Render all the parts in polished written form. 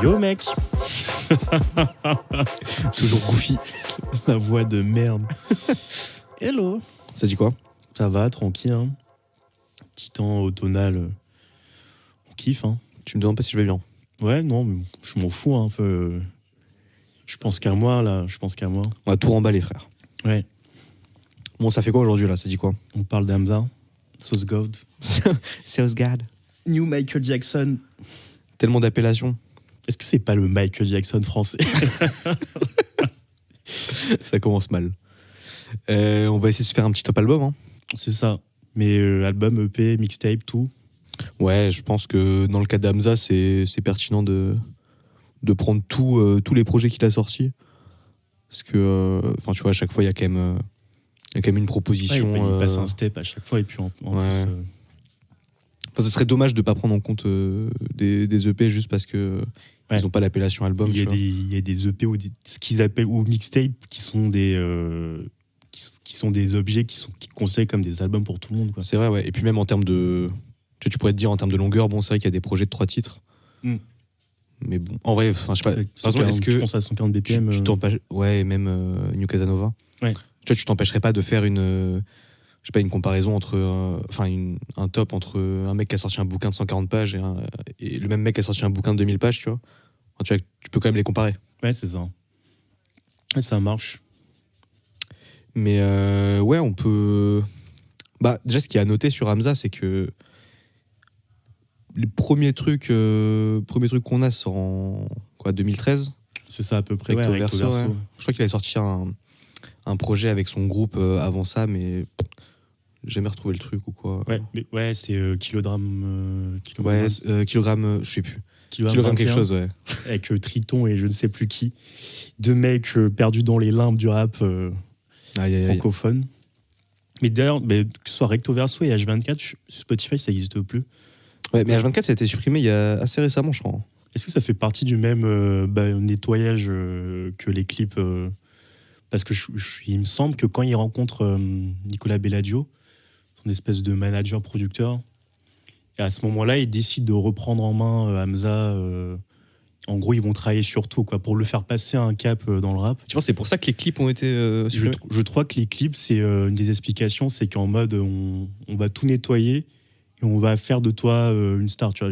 Yo mec. Toujours goofy. La voix de merde. Hello. Ça dit quoi? Ça va, tranquille. Hein. Petit temps automnal. On kiffe. Hein. Tu me demandes pas si je vais bien? Ouais, non, mais je m'en fous un peu. Je pense qu'à moi, là. Je pense qu'à moi. On va tout remballer, frère. Ouais. Bon, ça fait quoi aujourd'hui, là? Ça dit quoi? On parle d'Hamza. Sauce God. Sauce God. New Michael Jackson. Tellement d'appellations. Est-ce que c'est pas le Michael Jackson français? Ça commence mal. On va essayer de se faire un petit top album. Hein. C'est ça. Mais album, EP, mixtape, tout. Ouais, je pense que dans le cas d'Hamza, c'est pertinent de prendre tous les projets qu'il a sortis. Parce que, tu vois, à chaque fois, il y a quand même une proposition. Ouais, il passe un step à chaque fois. Et puis en ouais. plus. Ce serait dommage de ne pas prendre en compte des EP juste parce que ils n'ont pas l'appellation album. Il y a des EP ou ce qu'ils appellent ou mixtape qui sont des objets qui considèrent comme des albums pour tout le monde. Quoi. C'est vrai, ouais. Et puis même en termes de, tu pourrais te dire en termes de longueur, bon, c'est vrai qu'il y a des projets de 3 titres. Mm. Mais bon, en vrai, je sais pas. Par exemple, est-ce que je pense à 140 BPM. Ouais, même New Casanova. Ouais. Tu vois, tu t'empêcherais pas de faire une comparaison entre un top entre un mec qui a sorti un bouquin de 140 pages et le même mec qui a sorti un bouquin de 2000 pages, tu vois. Tu peux quand même les comparer. Ouais, c'est ça. Ouais, ça marche. Mais ouais, on peut. Déjà, ce qui est à noter sur Hamza, c'est que les premiers trucs qu'on a sont en 2013. C'est ça à peu près. Recto ouais, Verso. Ouais. Je crois qu'il avait sorti un projet avec son groupe avant ça, mais j'ai jamais retrouvé le truc ou quoi. Ouais, c'est Kilogramme. Kilogramme, je sais plus. Kilogramme quelque chose, ouais. Avec Triton et je ne sais plus qui. 2 mecs perdus dans les limbes du rap francophone. Mais d'ailleurs, que ce soit Recto Verso et H24, sur Spotify, ça n'existe plus. Ouais, mais H24, ça a été supprimé il y a assez récemment, je crois. Est-ce que ça fait partie du même nettoyage que les clips parce que il me semble que quand il rencontre Nicolas Belladio, son espèce de manager-producteur, et à ce moment-là, il décide de reprendre en main Hamza. En gros, ils vont travailler sur tout, quoi, pour le faire passer un cap dans le rap. Tu penses que c'est pour ça que les clips ont été je crois que les clips, c'est une des explications, c'est qu'en mode, on va tout nettoyer et on va faire de toi une star. Tu vois,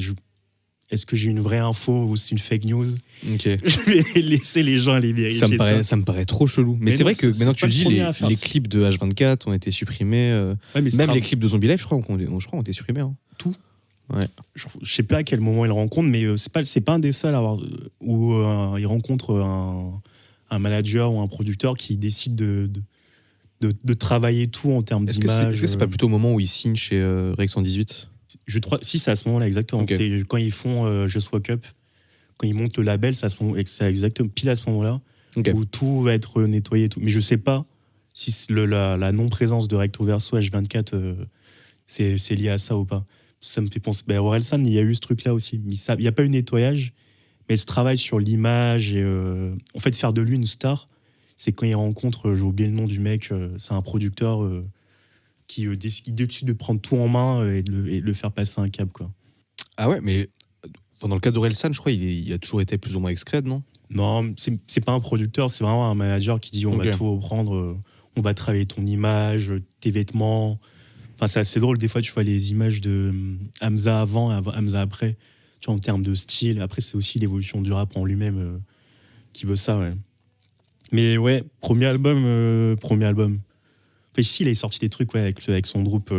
est-ce que j'ai une vraie info ou c'est une fake news? Okay. Je vais laisser les gens aller vérifier ça me paraît trop chelou. Mais c'est vrai que maintenant que tu le dis, les clips de H24 ont été supprimés. Même les clips de Zombie Life, je crois, ont été supprimés. Hein. Tout. Ouais. Je sais pas à quel moment il rencontre, mais c'est pas un des seuls à avoir où il rencontre un manager ou un producteur qui décide de travailler tout en termes d'image. Est-ce que c'est pas plutôt au moment où il signe chez Rec 118? Je crois, si, c'est à ce moment-là exactement. Okay. C'est quand ils font Just Woke Up, quand ils montent le label, c'est exactement pile à ce moment-là où tout va être nettoyé. Tout. Mais je sais pas si la non-présence de Recto Verso H24 c'est lié à ça ou pas. Ça me fait penser. Orelsan, il y a eu ce truc-là aussi. Mais il n'y a pas eu nettoyage, mais ce travail sur l'image et en fait faire de lui une star, c'est quand il rencontre, j'ai oublié le nom du mec, c'est un producteur qui décide de prendre tout en main et de le faire passer un cap, quoi. Ah ouais, mais dans le cas d'Orelsan, je crois il a toujours été plus ou moins excred, non? Non, c'est pas un producteur, c'est vraiment un manager qui dit on va tout reprendre, on va travailler ton image, tes vêtements. Enfin, c'est assez drôle, des fois tu vois les images de Hamza avant et Hamza après, tu vois, en termes de style. Après, c'est aussi l'évolution du rap en lui-même qui veut ça, ouais. Mais ouais, premier album. Enfin, ici, il a sorti des trucs avec son groupe.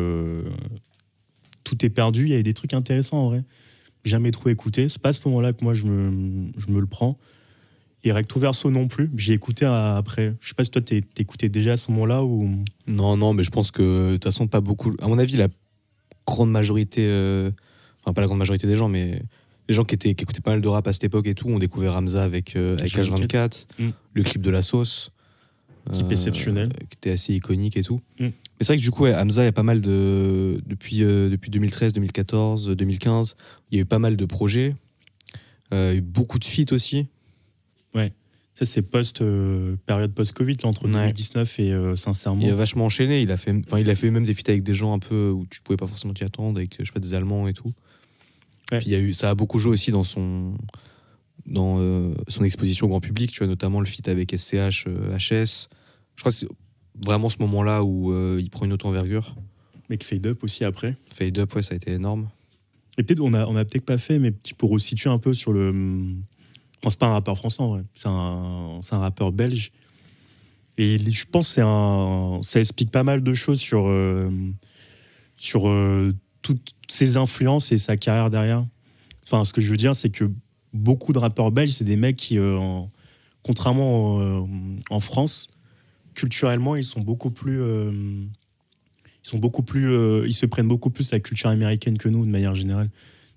Tout est perdu. Il y avait des trucs intéressants en vrai. Jamais trop écouté. C'est pas à ce moment-là que moi je me le prends. Et Recto Verso non plus. J'ai écouté après. Je sais pas si toi t'écoutais déjà à ce moment-là ou. Non, mais je pense que de toute façon pas beaucoup. À mon avis, la grande majorité, enfin pas la grande majorité des gens, mais les gens qui écoutaient pas mal de rap à cette époque et tout, ont découvert Hamza avec H24, le clip de La Sauce. Clip exceptionnel. Qui était assez iconique et tout. Mais c'est vrai que du coup, Hamza, il y a pas mal de. Depuis 2013, 2014, 2015, il y a eu pas mal de projets. Il y a eu beaucoup de feats aussi. Ouais. Ça, c'est période post-Covid, là, entre 2019 et Sincèrement. Il a vachement enchaîné. Il a fait même des feats avec des gens un peu où tu pouvais pas forcément t'y attendre, avec, je sais pas, des Allemands et tout. Ouais. Puis ça a beaucoup joué aussi dans dans son exposition au grand public, tu vois, notamment le feat avec SCH, HS. Je crois que c'est vraiment ce moment-là où il prend une autre envergure. Mec, Fade Up aussi après. Fade Up, ouais, ça a été énorme. Et peut-être, on a peut-être pas fait, mais pour resituer un peu sur le. Enfin, c'est pas un rappeur français, en vrai. C'est un rappeur belge. Et je pense que ça explique pas mal de choses sur toutes ses influences et sa carrière derrière. Enfin, ce que je veux dire, c'est que beaucoup de rappeurs belges, c'est des mecs qui, contrairement en France, culturellement, ils se prennent beaucoup plus la culture américaine que nous, de manière générale.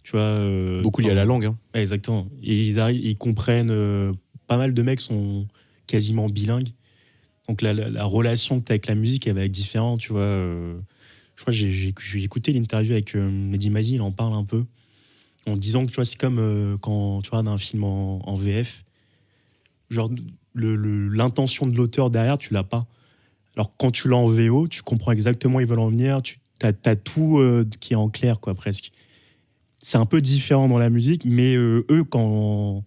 Tu vois, beaucoup lié à la langue. Hein. Ouais, exactement. Et ils comprennent. Pas mal de mecs sont quasiment bilingues. Donc la relation que tu as avec la musique, elle va être différente, tu vois. Je crois que j'ai écouté l'interview avec Mehdi Maizi, il en parle un peu, en disant que tu vois, c'est comme quand tu regardes un film en VF, genre l'intention de l'auteur derrière, tu l'as pas. Alors quand tu l'as en VO, tu comprends exactement où ils veulent en venir, t'as tout qui est en clair, quoi, presque. C'est un peu différent dans la musique, mais eux, quand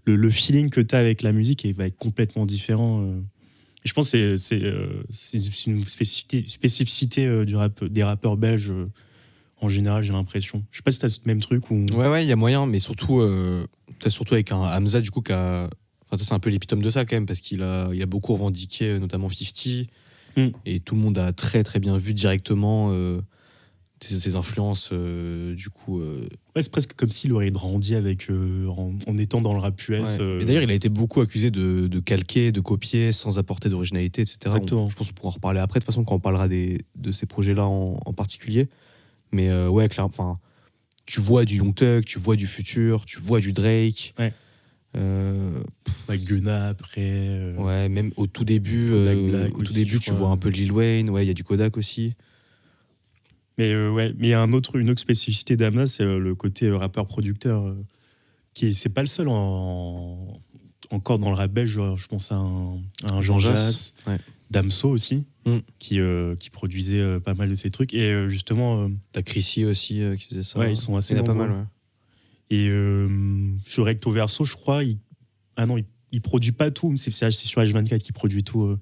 le feeling que tu as avec la musique va être complètement différent. Et je pense que c'est une spécificité des rappeurs belges en général, j'ai l'impression. Je sais pas si tu as ce même truc ou... Ouais, il y a moyen, mais surtout, t'as surtout avec un Hamza, du coup, Enfin, ça, c'est un peu l'épitome de ça, quand même, parce qu'il a beaucoup revendiqué, notamment 50, et tout le monde a très, très bien vu directement ses influences, du coup... Ouais, c'est presque comme s'il aurait grandi avec, en étant dans le rap US. Ouais. Et d'ailleurs, il a été beaucoup accusé de calquer, de copier, sans apporter d'originalité, etc. Exactement. Je pense qu'on pourra en reparler après, de toute façon, quand on parlera de ces projets-là en particulier. Mais ouais, clairement, enfin, tu vois du Young Thug, tu vois du Future, tu vois du Drake. Ouais. Avec Gunna après. Ouais, même au tout début, tu vois un peu Lil Wayne. Ouais, il y a du Kodak aussi. Mais ouais, mais il y a une autre spécificité d'Amna, c'est le côté rappeur-producteur, qui c'est pas le seul encore dans le rap belge. Je pense à un Jean Jass, ouais. Damso aussi, qui produisait pas mal de ces trucs. Et justement, t'as Chrissy aussi qui faisait ça. Ouais, ils sont assez nombreux. pas mal. Ouais. Et sur Recto Verso, je crois, il produit pas tout. C'est sur H24 qu'il produit tout.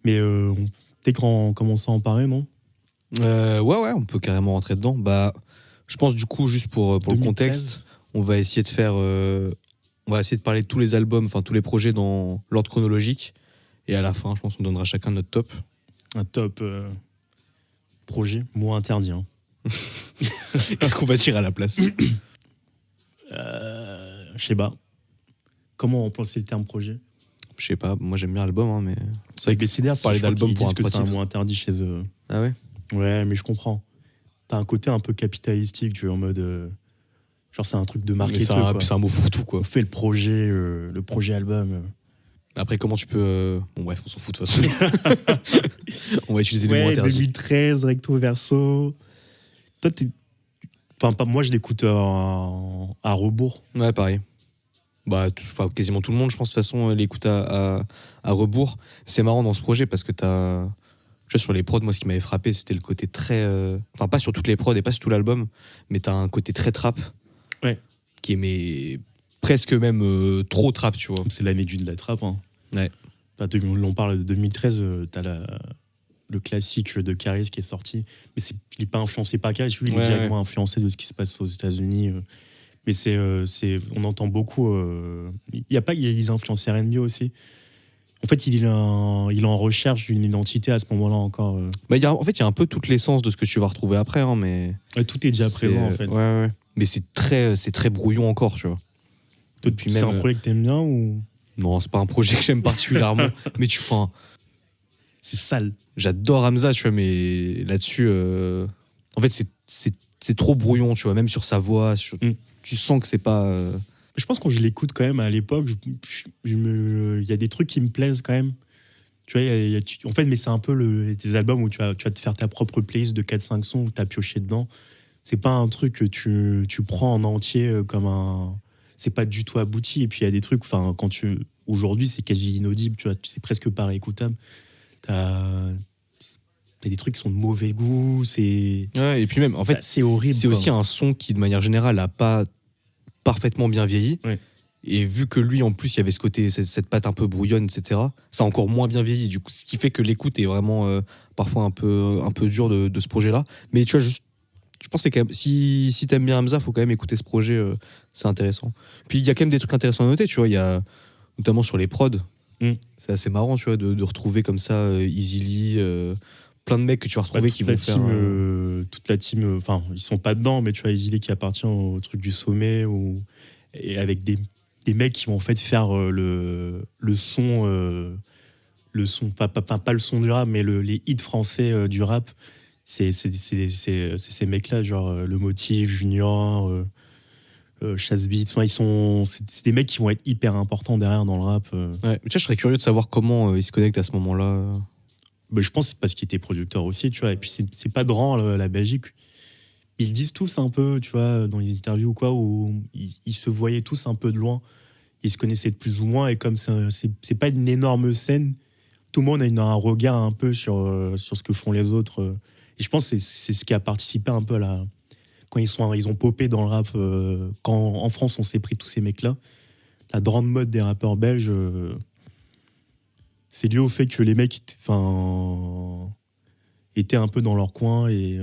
Mais peut-être qu'on commence à en parler, non? Ouais, on peut carrément rentrer dedans. Bah, je pense du coup, juste pour le contexte, on va essayer de parler de tous les albums, enfin tous les projets dans l'ordre chronologique. Et à la fin, je pense qu'on donnera chacun notre top. Un top projet, mot interdit. Hein. Qu'est-ce qu'on va dire à la place? Je sais pas. Comment on pense le terme projet? Je sais pas, moi j'aime bien l'album, hein, mais c'est vrai que BCDR, parler d'album pour un que c'est un mot interdit chez eux. Ah ouais? Ouais, mais je comprends. T'as un côté un peu capitalistique, tu vois, en mode. Genre, c'est un truc de marketeur. C'est un mot fourre-tout, quoi. On fait le projet album. Après, comment tu peux. Bon, bref, on s'en fout de toute façon. On va utiliser les mots interdits. 2013, Recto Verso. Toi, Enfin, moi, je l'écoute à rebours. Ouais, pareil. Bah, quasiment tout le monde, je pense, de toute façon, l'écoute à rebours. C'est marrant dans ce projet parce que t'as. Tu vois, sur les prods, moi, ce qui m'avait frappé, c'était le côté très. Enfin, pas sur toutes les prods et pas sur tout l'album, mais t'as un côté très trap. Ouais. Qui est presque même trop trap, tu vois. C'est l'année de la trap. Hein. Ouais. On parle de 2013, t'as le classique de Caris qui est sorti. Mais il n'est pas influencé par Caris, lui, il est directement influencé de ce qui se passe aux États-Unis. Mais on entend beaucoup. Il y a des influences R&B aussi. En fait, il est en recherche d'une identité à ce moment-là encore. Bah, en fait, il y a un peu toute l'essence de ce que tu vas retrouver après. Hein, mais tout est déjà présent, en fait. Ouais. Mais c'est très brouillon encore, tu vois. C'est un projet que t'aimes bien ou... Non, c'est pas un projet que j'aime particulièrement. Mais c'est sale. J'adore Hamza, tu vois, mais là-dessus... En fait, c'est trop brouillon, tu vois. Même sur sa voix, tu sens que c'est pas... Je pense que quand je l'écoute quand même à l'époque, il y a des trucs qui me plaisent quand même. Tu vois, en fait, mais c'est un peu des albums où tu vas te faire ta propre playlist de 4-5 sons où tu as pioché dedans. C'est pas un truc que tu prends en entier comme un... C'est pas du tout abouti. Et puis il y a des trucs, enfin, aujourd'hui, c'est quasi inaudible, tu vois, c'est presque pas réécoutable. Il y a des trucs qui sont de mauvais goût, c'est... Ouais, et puis même, en fait, c'est horrible. C'est aussi un son qui, de manière générale, a pas parfaitement bien vieilli. Ouais. Et vu que lui, en plus, il y avait ce côté, cette patte un peu brouillonne, etc., ça a encore moins bien vieilli. Du coup, ce qui fait que l'écoute est vraiment parfois un peu dur de ce projet-là. Mais tu vois, je pense que c'est quand même, si t'aimes bien Hamza, faut quand même écouter ce projet, c'est intéressant. Puis il y a quand même des trucs intéressants à noter, tu vois, il y a notamment sur les prods. C'est assez marrant, tu vois, de retrouver comme ça Easily, plein de mecs que tu vas retrouver qui vont faire... toute la team, enfin, ils sont pas dedans, mais tu vois, Easily qui appartient au truc du sommet, et avec des mecs qui vont en fait faire le son, pas le son du rap, mais les hits français du rap. C'est ces mecs-là, genre le Motif, Junior, Chasse Beats. Enfin, c'est des mecs qui vont être hyper importants derrière dans le rap. Ouais. Mais tu vois, je serais curieux de savoir comment ils se connectent à ce moment-là. Bah, je pense que c'est parce qu'ils étaient producteurs aussi, tu vois. Et puis c'est pas de rang la Belgique. Ils disent tous un peu, tu vois, dans les interviews ou quoi, où ils se voyaient tous un peu de loin. Ils se connaissaient de plus ou moins. Et comme c'est pas une énorme scène, tout le monde a un regard un peu sur ce que font les autres. Et je pense que c'est ce qui a participé un peu à quand ils ont popé dans le rap. Quand en France, on s'est pris tous ces mecs-là. La grande mode des rappeurs belges, c'est lié au fait que les mecs étaient un peu dans leur coin et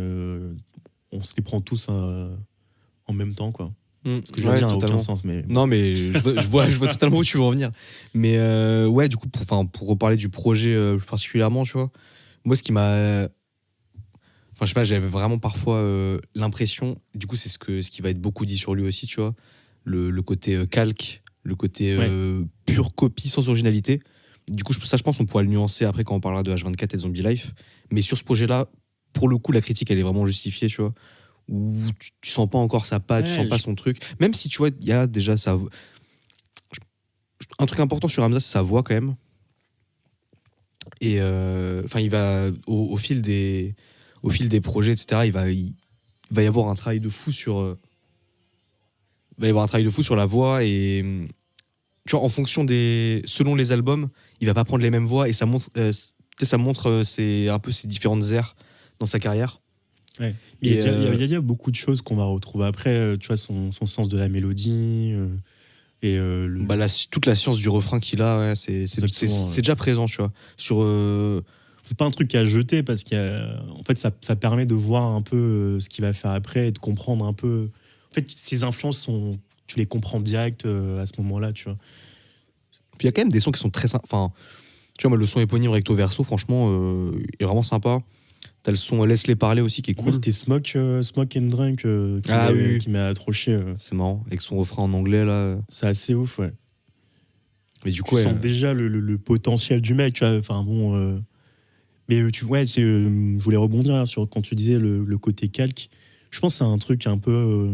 on se les prend tous en même temps, quoi. Ce que je veux dire n'a aucun sens, mais... Non, mais je vois totalement où tu veux en venir. Mais ouais, du coup, pour reparler du projet plus particulièrement, tu vois, moi, ce qui m'a... Enfin, je sais pas, j'avais vraiment parfois l'impression, du coup, c'est ce qui va être beaucoup dit sur lui aussi, tu vois, le côté calque, le côté pure copie sans originalité. Du coup, je pense qu'on pourra le nuancer après quand on parlera de H24 et de Zombie Life. Mais sur ce projet-là, pour le coup, la critique, elle est vraiment justifiée, tu vois. Où tu sens pas encore sa patte, tu sens pas son truc. Même si, tu vois, il y a déjà sa... Un truc important sur Hamza, c'est sa voix, quand même. Et enfin, il va, au fil des projets, etc., il va y avoir un travail de fou sur... il va y avoir un travail de fou sur la voix et... Tu vois, en fonction selon les albums, il va pas prendre les mêmes voix et ça montre c'est un peu ses différentes aires dans sa carrière. Ouais. Il y a beaucoup de choses qu'on va retrouver après, tu vois, son sens de la mélodie et toute la science du refrain qu'il a, ouais, c'est déjà présent, tu vois. C'est pas un truc à jeter parce qu'en fait ça permet de voir un peu ce qu'il va faire après et de comprendre un peu. En fait, ses influences tu les comprends direct à ce moment-là, tu vois. Puis il y a quand même des sons qui sont très sympas. Enfin, tu vois, moi, le son éponyme recto verso, franchement, est vraiment sympa. T'as le son Laisse-les parler aussi qui est cool. Moi, c'était Smoke and Drink qui m'a accroché. C'est marrant, avec son refrain en anglais là. C'est assez ouf, ouais. Mais du coup, tu sens déjà le potentiel du mec, tu vois. Enfin bon. Mais je voulais rebondir sur quand tu disais le côté calque. Je pense que c'est un truc un peu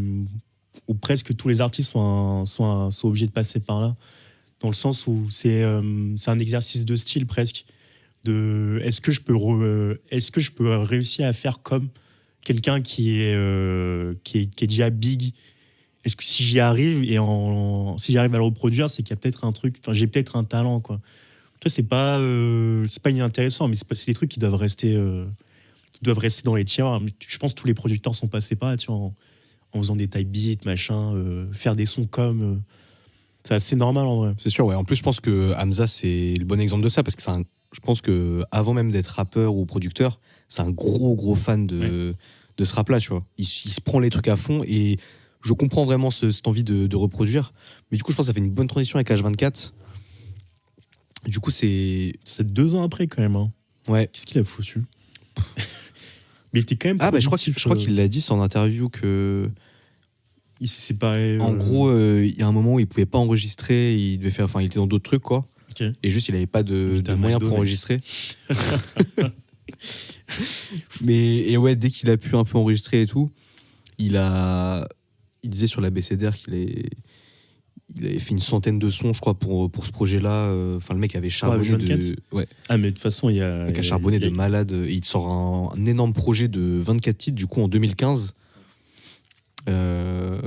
où presque tous les artistes sont obligés de passer par là. Dans le sens où c'est un exercice de style presque. Est-ce que je peux réussir à faire comme quelqu'un qui est déjà big? Est-ce que si j'y arrive si j'arrive à le reproduire, c'est qu'il y a peut-être un truc, enfin j'ai peut-être un talent, quoi. Tu vois, c'est pas inintéressant, mais c'est des trucs qui doivent rester dans les tiroirs. Je pense que tous les producteurs sont passés par là, tu vois, en faisant des type beats, machin, faire des sons comme c'est assez normal en vrai. C'est sûr, ouais. En plus, je pense que Hamza, c'est le bon exemple de ça, parce que je pense que avant même d'être rappeur ou producteur, c'est un gros fan de ce rap-là, tu vois. Il se prend les trucs à fond et je comprends vraiment cette envie de reproduire. Mais du coup, je pense que ça fait une bonne transition avec H24. Du coup, c'est 2 ans après quand même. Hein. Ouais. Qu'est-ce qu'il a foutu? Mais il était quand même. Je crois qu'il l'a dit en interview que. Il s'est séparé. En gros, il y a un moment où il pouvait pas enregistrer, il était dans d'autres trucs, quoi. Okay. Et juste, il avait pas de moyens pour enregistrer. Et ouais, dès qu'il a pu un peu enregistrer et tout, il disait sur la BCDR qu'il avait fait une centaine de sons, je crois, pour ce projet-là. Enfin, le mec avait charbonné Ouais. Ah, mais de toute façon, il a charbonné de malade. Et il sort un énorme projet de 24 titres, du coup, en 2015.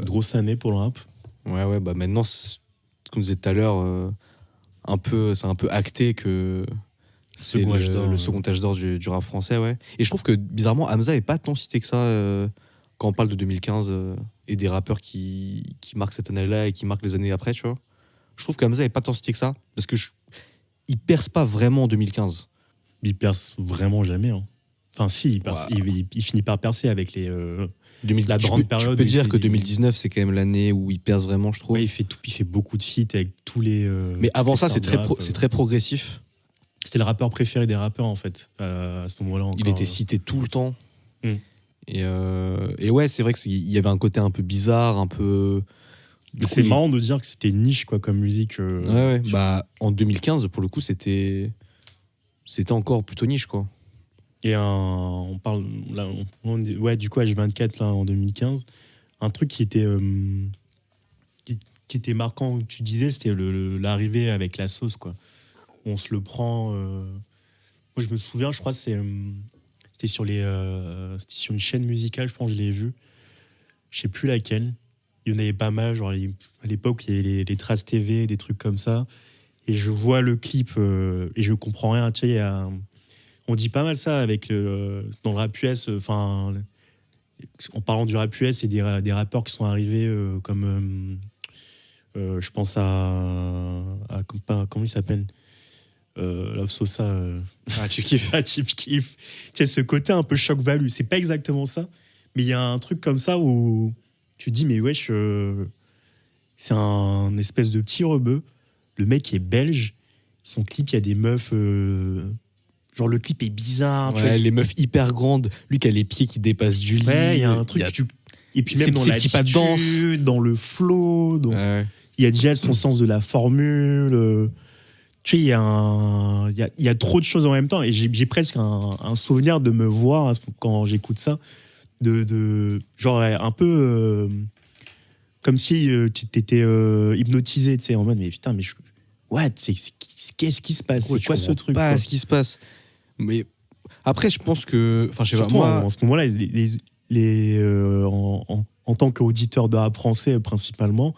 Grosse année pour le rap. Ouais, bah maintenant, comme je disais tout à l'heure, c'est un peu acté que c'est le second âge d'or du rap français, ouais. Et je trouve que, bizarrement, Hamza n'est pas tant cité que ça quand on parle de 2015 et des rappeurs qui marquent cette année-là et qui marquent les années après, tu vois. je trouve que Hamza est pas tant stylé que ça, parce que il perce pas vraiment en 2015. Il perce vraiment jamais. Hein. Enfin, si, il finit par percer avec les. La grande période. Tu peux dire que 2019, c'est quand même l'année où il perce vraiment, je trouve. Ouais, il fait beaucoup de feats avec tous les. Mais avant ça, c'est très progressif. C'était le rappeur préféré des rappeurs, en fait, à ce moment-là. Encore. Il était cité tout le temps. Et ouais, c'est vrai qu'il y avait un côté un peu bizarre, un peu. C'est marrant de dire que c'était niche, quoi, comme musique. Ouais. Bah, en 2015, pour le coup, c'était encore plutôt niche, quoi. Et on parle là, du coup H24 là en 2015, un truc qui était marquant, tu disais, c'était l'arrivée avec la sauce, quoi. On se le prend. Moi je me souviens, je crois que c'était sur une chaîne musicale, je pense que je l'ai vu. Je sais plus laquelle. Il y en avait pas mal, genre à l'époque il y avait les Traces TV, des trucs comme ça. Et je vois le clip et je comprends rien. Tu sais, on dit pas mal ça avec dans le rap US, en parlant du rap US, c'est des rappeurs qui sont arrivés comme je pense à comment il s'appelle, Love Sosa, Chief Keef. Chief Keef. Tu sais, ce côté un peu shock value, c'est pas exactement ça, mais il y a un truc comme ça où tu te dis mais wesh, c'est un espèce de petit rebeu. Le mec est belge, son clip, il y a des meufs. Genre le clip est bizarre. Ouais, tu vois, les meufs hyper grandes, lui qui a les pieds qui dépassent du lit. Ouais, il y a un truc. Et puis même dans l'attitude, dans le flow, il y a déjà son sens de la formule. Tu sais, il y a trop de choses en même temps. Et j'ai presque un souvenir de me voir quand j'écoute ça, genre un peu comme si tu t'étais hypnotisé, tu sais, en mode mais putain, mais qu'est-ce qui se passe? C'est quoi ce truc? Pas ce qui se passe. Mais après, je pense que, enfin, je sais pas, moi, en ce moment-là, en tant qu'auditeur de rap français principalement,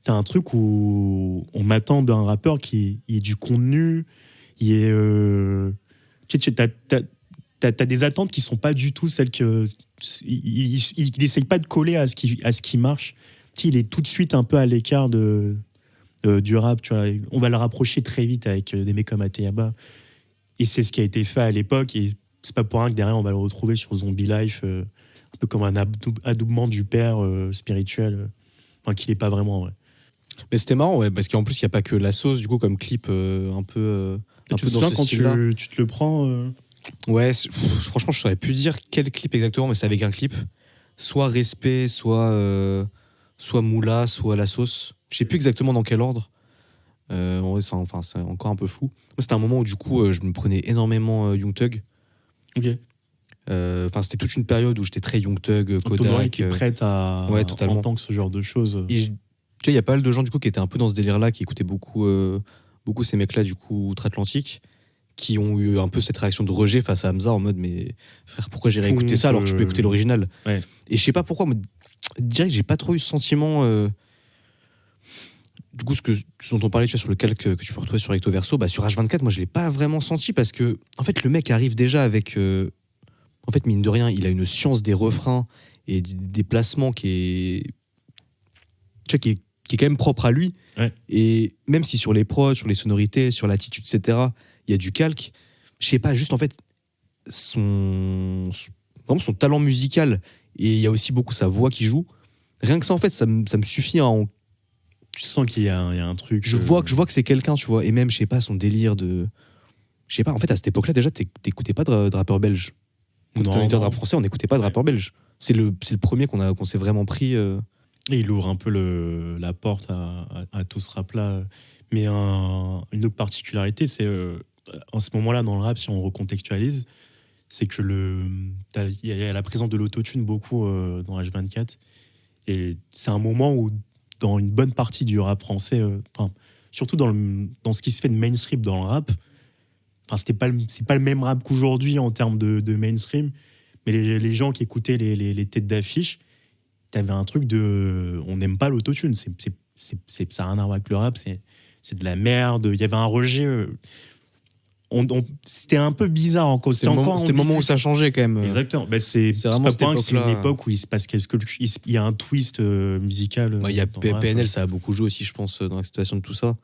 t'as un truc où on m'attend d'un rappeur qui ait du contenu, t'as des attentes qui sont pas du tout celles que il essaye pas de coller à ce qui marche. Il est tout de suite un peu à l'écart du rap, tu vois. On va le rapprocher très vite avec des mecs comme Ateyaba. Et c'est ce qui a été fait à l'époque. Et c'est pas pour rien que derrière, on va le retrouver sur Zombie Life, un peu comme un adoubement du père spirituel, qu'il n'est pas vraiment. Ouais. Mais c'était marrant, ouais, parce qu'en plus, il n'y a pas que la sauce, du coup, comme clip un peu dans ce style-là. Quand tu te le prends Ouais, franchement, je saurais plus dire quel clip exactement, mais c'est avec un clip. Soit Respect, soit Moula, soit La Sauce. Je sais plus exactement dans quel ordre. C'est encore un peu flou. Moi, c'était un moment où, du coup, je me prenais énormément Young Thug. Ok. C'était toute une période où j'étais très Young Thug, Kodak. Qui est prête à entendre ce genre de choses. Et tu sais, il y a pas mal de gens, du coup, qui étaient un peu dans ce délire-là, qui écoutaient beaucoup ces mecs-là, du coup, outre-Atlantique, qui ont eu un peu cette réaction de rejet face à Hamza, en mode, mais frère, pourquoi j'irais écouter ça alors que je peux écouter l'original? Ouais. Et je sais pas pourquoi, direct, j'ai pas trop eu ce sentiment. Du coup, ce dont on parlait, tu vois, sur le calque que tu peux retrouver sur Recto Verso, sur H24, moi, je l'ai pas vraiment senti parce que, en fait, le mec arrive déjà avec. En fait, mine de rien, il a une science des refrains et des placements qui est quand même propre à lui. Ouais. Et même si sur les prods, sur les sonorités, sur l'attitude, etc., il y a du calque, je sais pas, juste en fait, vraiment son talent musical, et il y a aussi beaucoup sa voix qui joue. Rien que ça, en fait, ça me suffit à en. Tu sens qu'il y a un truc. Je vois que c'est quelqu'un, tu vois, et même, je sais pas, son délire de. Je sais pas, en fait, à cette époque-là, déjà, t'écoutais pas de rappeur belge. Quand t'étais un auditeur de rap français, on n'écautait pas de rappeur belge. C'est le premier qu'on s'est vraiment pris. Et il ouvre un peu la porte à tout ce rap-là. Mais une autre particularité, c'est en ce moment-là, dans le rap, si on recontextualise, c'est que il y a la présence de l'autotune beaucoup dans H24. Et c'est un moment où, dans une bonne partie du rap français, surtout dans ce qui se fait de mainstream dans le rap, c'est pas le même rap qu'aujourd'hui en termes de mainstream, mais les gens qui écoutaient les têtes d'affiche, t'avais un truc de on n'aime pas l'autotune, ça n'a rien à voir avec le rap, c'est de la merde. Il y avait un rejet c'était un peu bizarre encore. C'était le moment où ça changeait quand même. Exactement. C'est vraiment pas pour rien que c'est une époque où il se passe il y a un twist musical. Il y a PNL, ça a beaucoup joué aussi, je pense, dans la situation de tout ça.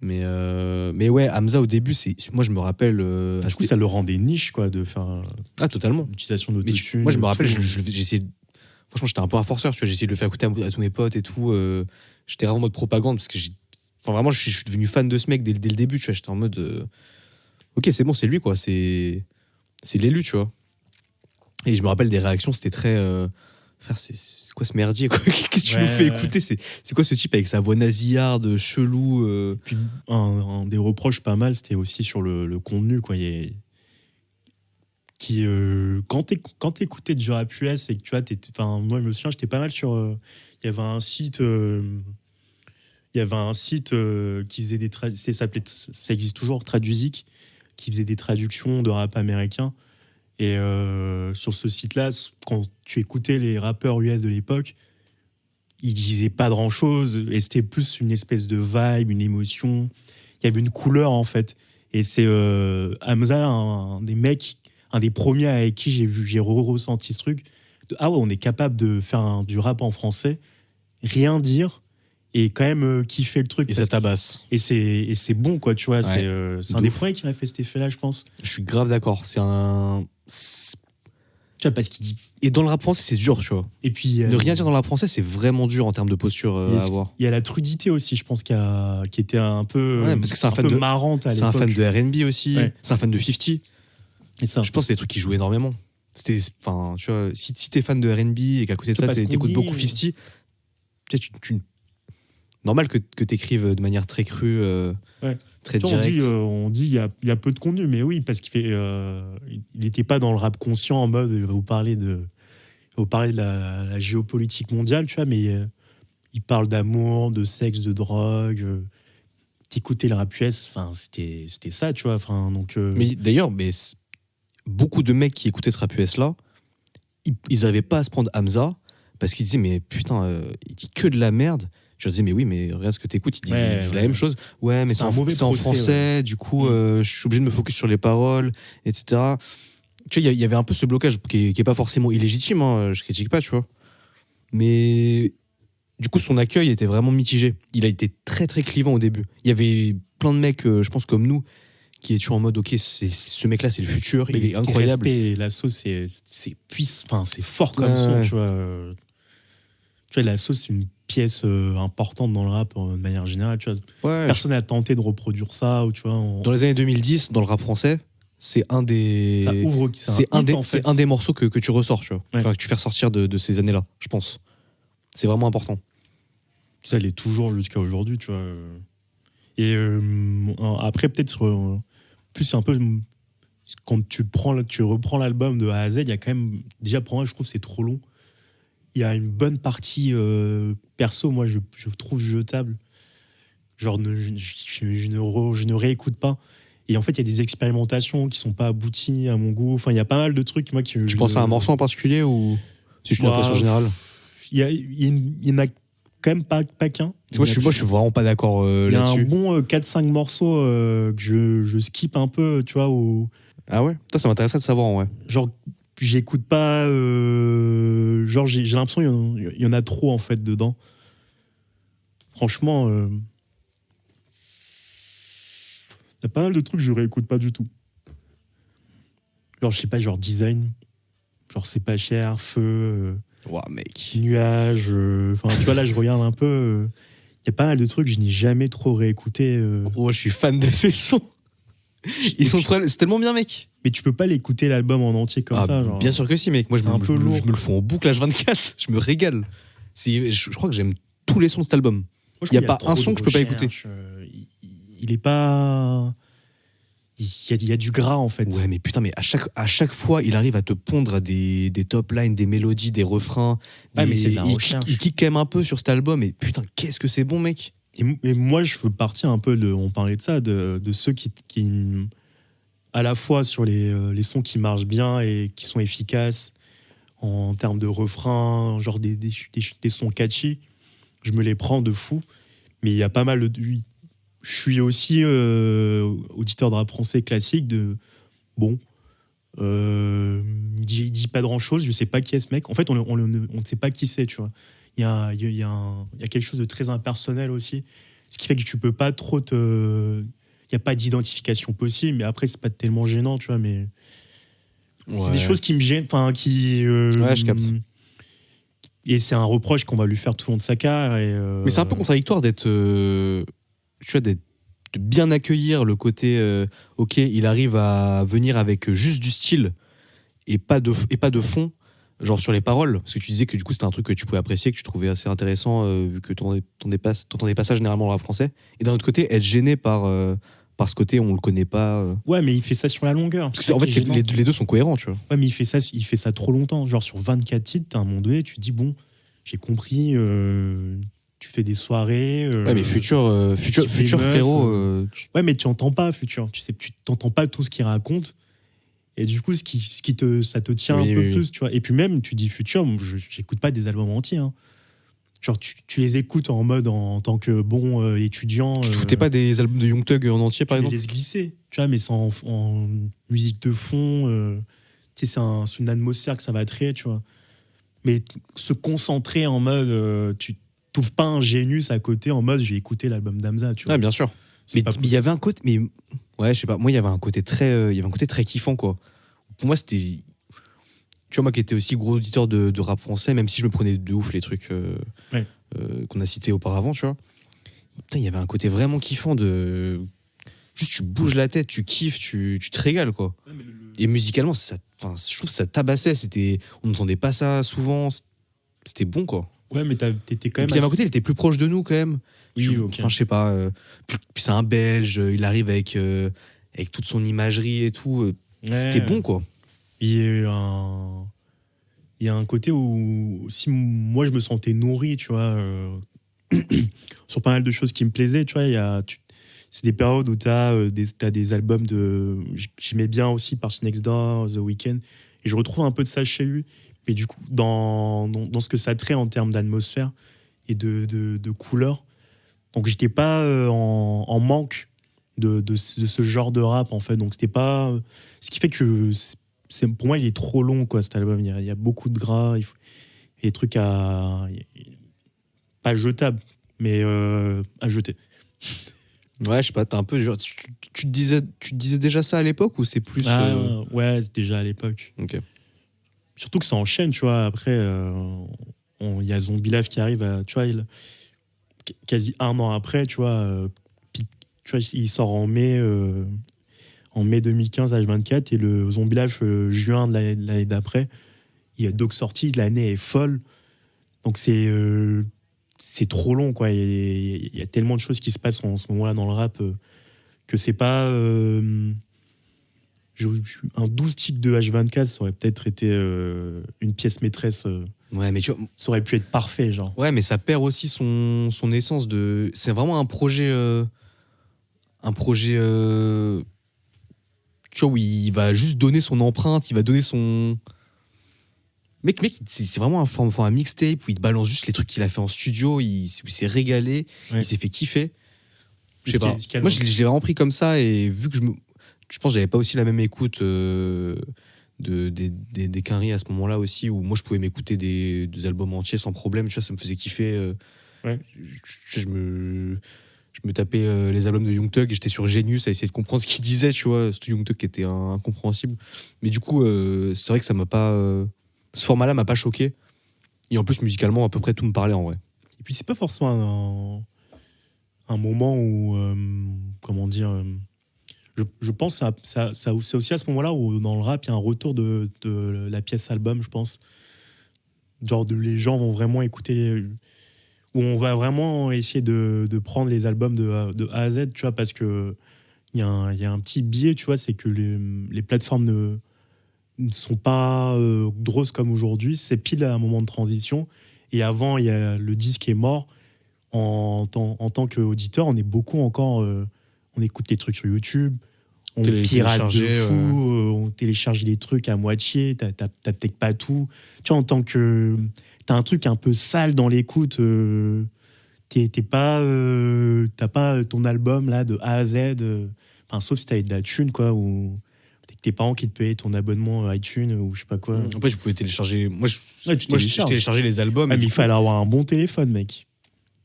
Mais ouais, Hamza au début, moi je me rappelle. Du coup, ça le rendait niche, quoi, de faire. Totalement. L'utilisation d'autotune. Moi je me rappelle, j'ai essayé. Franchement, j'étais un peu un forceur, tu vois. J'ai essayé de le faire écouter à tous mes potes et tout. J'étais vraiment en mode propagande parce que vraiment, je suis devenu fan de ce mec dès le début, tu vois. J'étais en mode. Ok, c'est bon, c'est lui, quoi. C'est l'élu, tu vois. Et je me rappelle des réactions, c'était très. Frère, c'est quoi ce merdier, quoi? Qu'est-ce que tu nous fais écouter? C'est quoi ce type avec sa voix nasillarde, chelou? Puis un des reproches pas mal, c'était aussi sur le contenu, quoi. Quand t'écoutais du rap US et que tu vois, moi je me souviens, j'étais pas mal sur. Il y avait un site. Qui faisait des ça existe toujours, Traduzic, qui faisait des traductions de rap américain. Et sur ce site-là, quand tu écoutais les rappeurs US de l'époque, ils disaient pas grand-chose, et c'était plus une espèce de vibe, une émotion. Il y avait une couleur, en fait. Et c'est Hamza, un des premiers avec qui j'ai ressenti ce truc. Ah ouais, on est capable de faire du rap en français, rien dire, et quand même kiffer le truc. Et ça tabasse. Et c'est bon, quoi, tu vois. Ouais, c'est un des premiers qui m'a fait cet effet-là, je pense. Je suis grave d'accord. C'est un... Tu vois, parce qu'il dit... Et dans le rap français, c'est dur, tu vois. Et puis, ne rien dire dans le rap français, c'est vraiment dur en termes de posture à avoir. Il y a la Trudité aussi, je pense, qui était un peu, parce que c'est un fan marrante à l'époque. C'est un fan de R&B aussi. Ouais. C'est un fan de 50. Et ça. Je pense que c'est des trucs qui jouaient énormément. Tu vois, si t'es fan de R&B et qu'à côté de ça, t'écoutes beaucoup 50, tu normal que t'écrives de manière très crue, très directe. On dit il y a peu de contenu, mais oui, parce qu'il n'était pas dans le rap conscient en mode vous parler de la géopolitique mondiale, tu vois, mais il parle d'amour, de sexe, de drogue. T'écoutais le rap US, c'était ça, tu vois. Donc. Mais d'ailleurs, beaucoup de mecs qui écoutaient ce rap US là, ils n'arrivaient pas à se prendre Hamza parce qu'ils disaient mais putain, il dit que de la merde. Je leur disais, mais oui, mais regarde ce que t'écoutes, ils disent la même chose. Ouais, mais c'est en français, du coup, je suis obligé de me focus sur les paroles, etc. Tu vois, il y avait un peu ce blocage qui est pas forcément illégitime, hein, je critique pas, tu vois. Mais du coup, son accueil était vraiment mitigé. Il a été très, très clivant au début. Il y avait plein de mecs, je pense, comme nous, qui étaient en mode, ok, ce mec-là, c'est le futur, il est incroyable. La sauce, c'est puissant, c'est fort comme son, tu vois. Tu vois, la sauce, c'est une pièce importante dans le rap de manière générale, tu vois. Personne n'a tenté de reproduire ça, ou tu vois. Dans les années 2010, dans le rap français, c'est un des un des morceaux que tu ressors, tu vois. Enfin, que tu fais ressortir de ces années-là, je pense. C'est vraiment important. Ça l'est toujours jusqu'à aujourd'hui, tu vois. Et après, peut-être plus c'est un peu quand tu reprends l'album de A à Z, il y a quand même déjà pour moi, je trouve que c'est trop long. Il y a une bonne partie perso, moi je trouve jetable. Genre je ne réécoute pas. Et en fait, il y a des expérimentations qui sont pas abouties à mon goût. Enfin, il y a pas mal de trucs, moi, Tu penses à un morceau en particulier ou si je suis l'impression générale? Il y en a quand même pas qu'un. Moi, je suis vraiment pas d'accord là-dessus. Il y a un bon 4-5 morceaux que je skip un peu, tu vois. Ah ouais? Ça m'intéresserait de savoir, ouais. Genre, j'écoute pas. Genre, j'ai l'impression qu'il y en a trop, en fait, dedans. Franchement, il y a pas mal de trucs que je réécoute pas du tout. Genre, je sais pas, genre Design. Genre, c'est pas cher, Feu. Ouah, mec. Nuages. Enfin, tu vois, là, je regarde un peu. Il y a pas mal de trucs que je n'ai jamais trop réécouté. Gros, je suis fan de ces sons. C'est tellement bien, mec. Mais tu peux pas l'écouter l'album en entier comme ça. Genre. Bien sûr que si, mec. Moi, je me le fais en boucle H24. Je me régale. Je crois que j'aime tous les sons de cet album. Il n'y a pas un son que je peux pas écouter. Il est pas. Il y a du gras, en fait. Ouais, mais putain, mais à chaque fois, il arrive à te pondre des top lines, des mélodies, des refrains. Mais c'est de la il kick quand même un peu sur cet album. Et putain, qu'est-ce que c'est bon, mec. Et moi, je veux partir un peu on parlait de ça, de ceux qui à la fois sur les sons qui marchent bien et qui sont efficaces en termes de refrains, genre des sons catchy, je me les prends de fou. Mais il y a pas mal je suis aussi auditeur de rap français classique de bon. Il dit pas grand chose, je sais pas qui est ce mec. En fait, on ne sait pas qui c'est, tu vois. Il y a quelque chose de très impersonnel aussi, ce qui fait que tu peux pas trop il y a pas d'identification possible, mais après c'est pas tellement gênant, tu vois. Mais c'est des choses qui me gênent, enfin ouais, je capte. Et c'est un reproche qu'on va lui faire tout le long de sa carrière. Mais c'est un peu contradictoire d'être, tu vois, de bien accueillir le côté, ok, il arrive à venir avec juste du style et pas de fond, genre sur les paroles, parce que tu disais que du coup c'était un truc que tu pouvais apprécier, que tu trouvais assez intéressant, vu que t'entendais pas ça généralement dans le rap français, et d'un autre côté être gêné par ce côté on le connaît pas. Ouais, mais il fait ça sur la longueur. Parce que en fait les deux sont cohérents, tu vois. Ouais, mais il fait ça trop longtemps. Genre sur 24 titres, à un moment donné, tu te dis bon, j'ai compris. Tu fais des soirées. Ouais, mais futur frérot. Ouais, mais tu entends pas Futur. Tu sais, tu t'entends pas tout ce qu'il raconte. Et du coup, ça te tient un peu plus, tu vois. Et puis même, tu dis Futur, j'écoute pas des albums entiers. Hein. Genre, tu les écoutes en mode en tant que bon étudiant. Tu te foutais pas des albums de Young Thug en entier, par exemple? Tu les laisses glisser, tu vois, mais c'est en musique de fond. Tu sais, c'est une atmosphère que ça va créer, tu vois. Mais se concentrer en mode, tu trouves pas un Génus à côté en mode j'ai écouté l'album d'Amza, tu vois. Ah, bien sûr. Mais il y avait un côté, mais ouais, je sais pas. Moi, il y avait un côté très kiffant, quoi. Pour moi, c'était, tu vois, moi qui étais aussi gros auditeur de rap français, même si je me prenais de ouf les trucs qu'on a cités auparavant, tu vois. Putain, il y avait un côté vraiment kiffant de juste tu bouges la tête, tu kiffes, tu te régales, quoi. Ouais, et musicalement, je trouve que ça tabassait. On n'entendait pas ça souvent. C'était bon, quoi. Ouais, mais t'étais quand même. Et puis, il y avait un côté, il était plus proche de nous, quand même. Oui, ok. Enfin, je sais pas. Puis c'est un Belge, il arrive avec toute son imagerie et tout. C'était bon, quoi. Il y a un côté où, si moi, je me sentais nourri, tu vois, sur pas mal de choses qui me plaisaient, tu vois, c'est des périodes où t'as des albums j'aimais bien aussi par Next Door, The Weeknd, et je retrouve un peu de ça chez lui. Mais du coup, dans ce que ça traite en termes d'atmosphère et de couleurs, donc j'étais pas en manque de ce genre de rap, en fait. Donc c'était pas... Ce qui fait que, pour moi, il est trop long, quoi, cet album. Il y a beaucoup de gras, il y a des trucs pas jetables, mais à jeter. Ouais, je sais pas, t'as un peu... Genre, tu te disais déjà ça à l'époque ou c'est plus... Ouais, déjà à l'époque. Ok. Surtout que ça enchaîne, tu vois. Après, il y a Zombie Life qui arrive, tu vois, quasi un an après, tu vois, tu vois, il sort en mai 2015, H24, et le Zombie Life, juin de l'année d'après, il y a d'autres sorties, l'année est folle. Donc c'est trop long, quoi. Il y a tellement de choses qui se passent en ce moment-là dans le rap que c'est pas... un 12 titres de H24, ça aurait peut-être été une pièce maîtresse. Ouais, mais tu vois, ça aurait pu être parfait, genre. Ouais, mais ça perd aussi son essence de. C'est vraiment un projet. Tu vois, où il va juste donner son empreinte, il va donner son. Mec, c'est vraiment un mixtape où il te balance juste les trucs qu'il a fait en studio, il s'est régalé, ouais. Il s'est fait kiffer. Je sais pas. Moi, je l'ai vraiment pris comme ça, et vu que je pense que j'avais pas aussi la même écoute des Quinry à ce moment-là aussi, où moi je pouvais m'écouter des albums entiers sans problème, tu vois, ça me faisait kiffer. Ouais. Je me tapais les albums de Young Thug et j'étais sur Genius à essayer de comprendre ce qu'il disait, tu vois, ce Young Thug qui était incompréhensible. Mais du coup, c'est vrai que ça m'a pas... ce format-là m'a pas choqué. Et en plus, musicalement, à peu près tout me parlait en vrai. Et puis c'est pas forcément un moment où... comment dire... Je pense que c'est aussi à ce moment-là où dans le rap, il y a un retour de la pièce album, je pense. Genre, les gens vont vraiment écouter... où on va vraiment essayer de prendre les albums de A à Z, tu vois, parce que il y a un petit biais, tu vois, c'est que les plateformes ne sont pas grosses comme aujourd'hui. C'est pile à un moment de transition. Et avant, il y a le disque est mort. En tant qu'auditeur, on est beaucoup encore... on écoute les trucs sur YouTube, on pirate de fou, on télécharge les trucs à moitié, t'as peut-être pas tout. Tu vois, en tant que... T'as un truc un peu sale dans l'écoute, t'as pas ton album là de A à Z, sauf si t'avais de la thune, quoi, ou tes parents qui te payaient ton abonnement iTunes ou je sais pas quoi. Après, je pouvais télécharger. Tu Je téléchargeais les albums. Mais il fallait avoir un bon téléphone, mec.